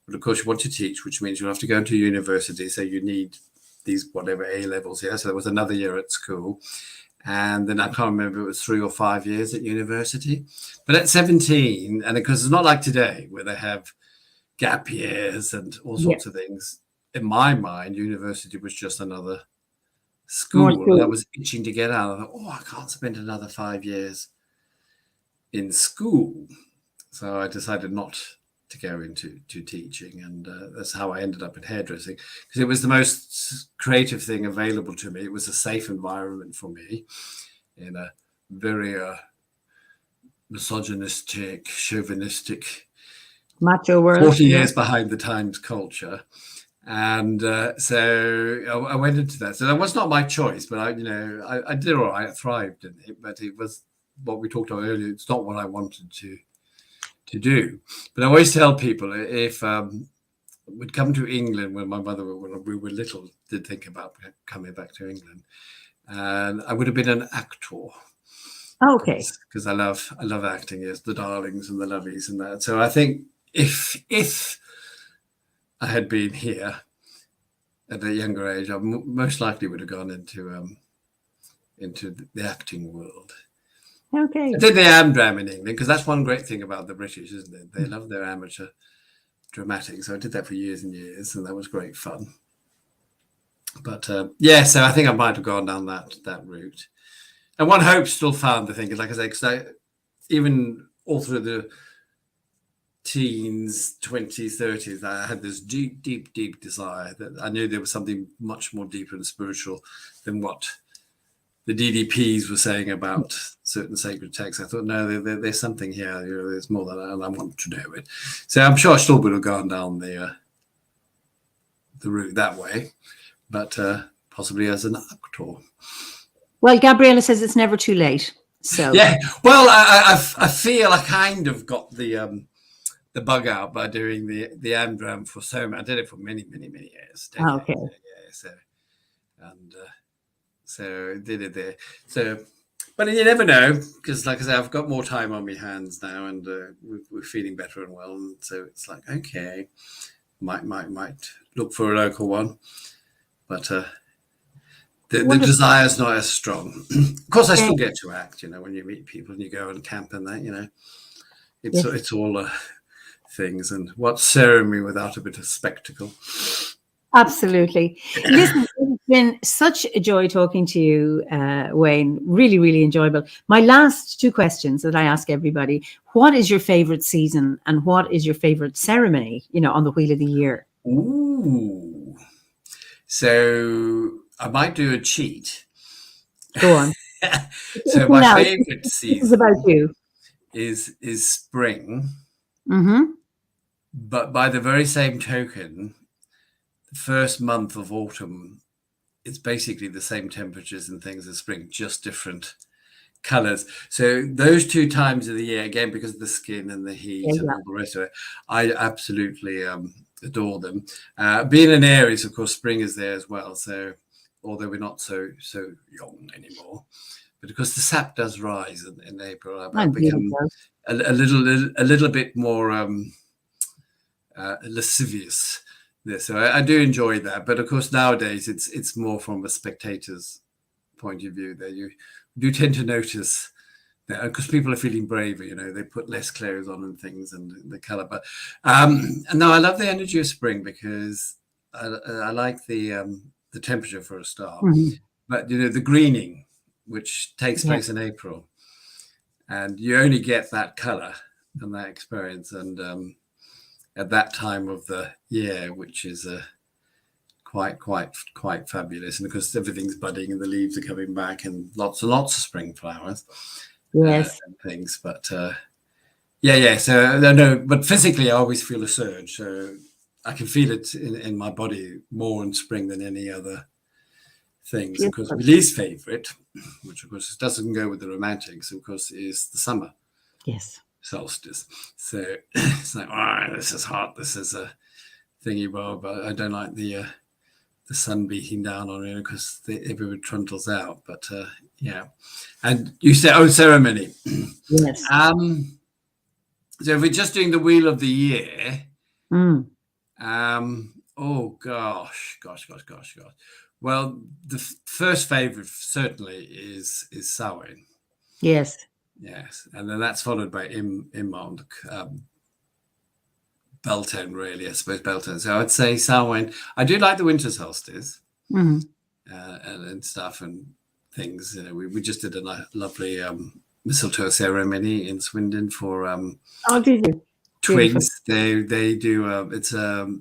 well, of course, you want to teach, which means you'll have to go into university. So you need these whatever A levels here. So there was another year at school. And then I can't remember, it was 3 or 5 years at university. But at 17, and because it's not like today where they have gap years and all sorts of things, in my mind, university was just another school. And I was itching to get out. I thought, I can't spend another 5 years in school. So I decided not to go into teaching, and that's how I ended up in hairdressing, because it was the most creative thing available to me. It was a safe environment for me in a very misogynistic, chauvinistic, macho world, 40 years behind the times culture. And so I went into that. So that was not my choice, but I did all right. I thrived in it, but it was what we talked about earlier. It's not what I wanted to do. But I always tell people, if we'd come to England when my mother, when we were little, did think about coming back to England, and I would have been an actor. Okay. Because I love acting. Yes, the Darlings and the Lovies and that. So I think if I had been here at a younger age, I most likely would have gone into the acting world. Okay. I did the Amdram in England, because that's one great thing about the British, isn't it? They love their amateur dramatics. So I did that for years and years, and that was great fun. But so I think I might have gone down that route. And one hope still found the thing, like I say, because even all through the teens, 20s, 30s, I had this deep, deep, deep desire that I knew there was something much more deeper and spiritual than what the DDPs were saying about certain sacred texts. I thought, no, there's something here. There's more than that, and I want to know it. So I'm sure I still would have gone down the route that way, but possibly as an actor. Well, Gabriella says it's never too late. So yeah, well, I feel I kind of got the bug out by doing the Amdram for so many. I did it for many, many, many years. Okay. Yeah, so did it there. So, but you never know, because like I say, I've got more time on my hands now, and we're feeling better and well. And so it's like, okay, might look for a local one, but the desire's not as strong. Of course, I still get to act. When you meet people and you go and camp and that, it's all things. And what's ceremony without a bit of spectacle? Absolutely. Listen, been such a joy talking to you, Wayne. Really, really enjoyable. My last two questions that I ask everybody: what is your favorite season, and what is your favorite ceremony? On the Wheel of the Year. Ooh. So I might do a cheat. Go on. So my Now, favorite this is about season you. is spring, Mm-hmm. but by the very same token, the first month of autumn, it's basically the same temperatures and things as spring, just different colors. So those two times of the year, again, because of the skin and the heat and all the rest of it, I absolutely adore them. Being an Aries, of course, spring is there as well. So although we're not so young anymore, but of course the sap does rise in April. I've become a little bit more lascivious. So I do enjoy that, but of course nowadays it's more from a spectator's point of view that you do tend to notice that because people are feeling braver, they put less clothes on and things and the color. But and no, I love the energy of spring because I like the temperature for a start, but the greening, which takes place in April, and you only get that color and that experience and at that time of the year, which is quite fabulous. And of course, everything's budding and the leaves are coming back and lots of spring flowers, and things. But yeah. So no, but physically, I always feel a surge. So I can feel it in my body more in spring than any other things. Of course, my least favorite, which of course doesn't go with the romantics, of course, is the summer. Yes. Solstice. So it's like, this is hot. This is a thingy, but I don't like the sun beating down on it because everybody trundles out. But yeah, and you said, ceremony. Yes. So if we're just doing the Wheel of the Year, oh gosh. Well, the first favorite certainly is Samhain. Yes. Yes, and then that's followed by Imbolc, Beltane, really, I suppose Beltane. So I'd say Samhain. I do like the winter solstice and stuff and things. We just did a lovely mistletoe ceremony in Swindon for did you? twins. Beautiful. They do. It's a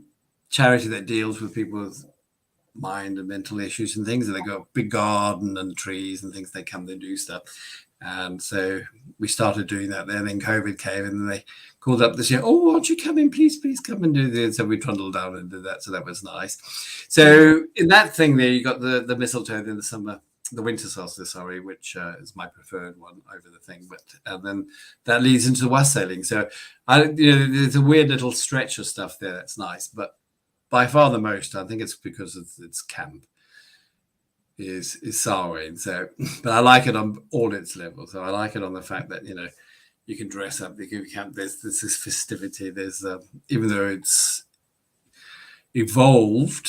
charity that deals with people with mind and mental issues and things. And they got a big garden and trees and things. They come, they do stuff. And so we started doing that there. Then COVID came and they called up this year, won't you come in? Please come and do this. So we trundled down and did that. So that was nice. So in that thing there, you got the mistletoe, then the winter solstice, which is my preferred one over the thing. And then that leads into the wassailing. So there's a weird little stretch of stuff there. That's nice. But by far the most, I think it's because it's camp. Is Samhain. So, but I like it on all its levels. So I like it on the fact that you can dress up, you can camp. There's this festivity. There's even though it's evolved,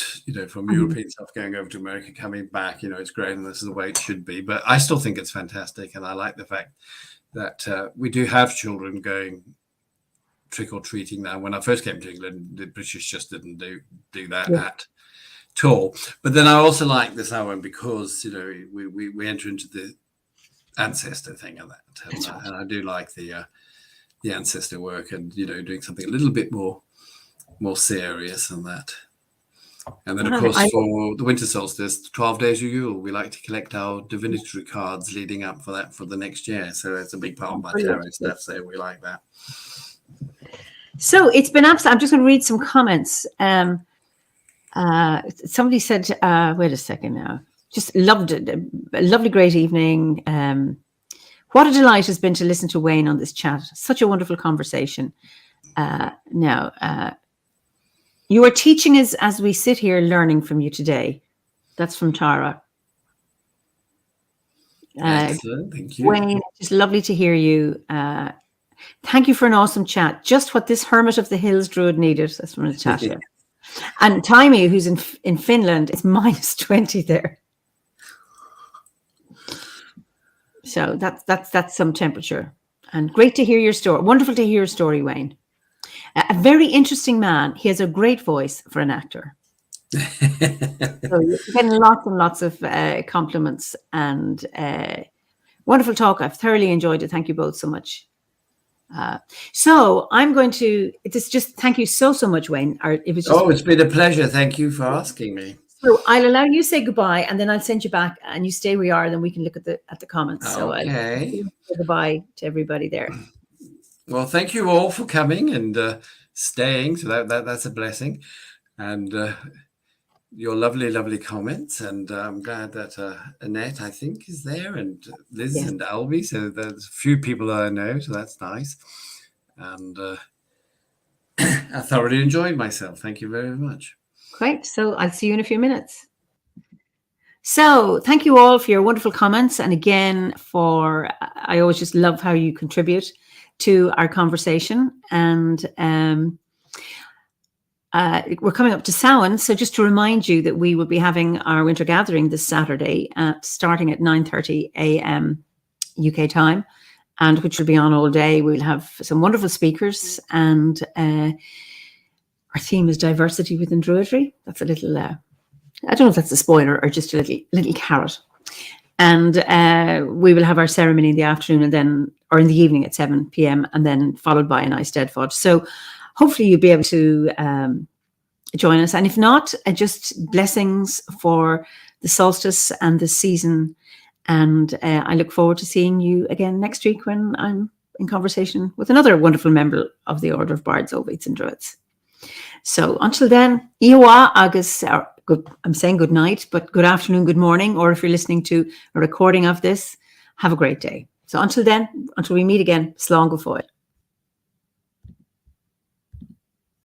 from European stuff going over to America, coming back. It's great, and this is the way it should be. But I still think it's fantastic, and I like the fact that we do have children going trick or treating now. When I first came to England, the British just didn't do that at all. But then I also like this Samhain because we enter into the ancestor thing and that, and I do like the ancestor work and doing something a little bit more serious than that. And then of course for the winter solstice, 12 days of Yule, we like to collect our divinatory cards leading up for the next year. So it's a big part of my tarot stuff. So we like that. So it's been absolute. I'm just going to read some comments. Somebody said, wait a second now, just loved it. A lovely, great evening. What a delight has been to listen to Wayne on this chat. Such a wonderful conversation. Now, you are teaching us as we sit here learning from you today. That's from Tara. Excellent. Thank you. Wayne, it's lovely to hear you. Thank you for an awesome chat. Just what this hermit of the hills druid needed. That's from Natasha. And Taimi, who's in Finland, it's -20 there. So that's some temperature. And great to hear your story. Wonderful to hear your story, Wayne. A very interesting man. He has a great voice for an actor. So you're getting lots and lots of compliments and wonderful talk. I've thoroughly enjoyed it. Thank you both so much. So I'm going to just thank you so much, Wayne. It was just, it's been a pleasure. Thank you for asking me. So I'll allow you to say goodbye, and then I'll send you back, and you stay where you are, and then we can look at the comments. So I'll say goodbye to everybody there. Well, thank you all for coming and staying. So that's a blessing, and your lovely comments. And I'm glad that Annette, I think, is there, and Liz and Albie. So there's a few people that I know, so that's nice. And I thoroughly enjoyed myself. Thank you very much. Great. So I'll see you in a few minutes. So thank you all for your wonderful comments. And again, I always just love how you contribute to our conversation. And we're coming up to Samhain. So just to remind you that we will be having our winter gathering this Saturday starting at 9:30 a.m. UK time, and which will be on all day. We'll have some wonderful speakers, and our theme is diversity within Druidry. That's a little, I don't know if that's a spoiler or just a little carrot. And we will have our ceremony in the afternoon or in the evening at 7 p.m. and then followed by a nice dead fudge. So hopefully you'll be able to join us. And if not, just blessings for the solstice and the season. And I look forward to seeing you again next week when I'm in conversation with another wonderful member of the Order of Bards, Ovates and Druids. So until then, Iwa agus, I'm saying good night, but good afternoon, good morning, or if you're listening to a recording of this, have a great day. So until then, until we meet again, slán go fóill.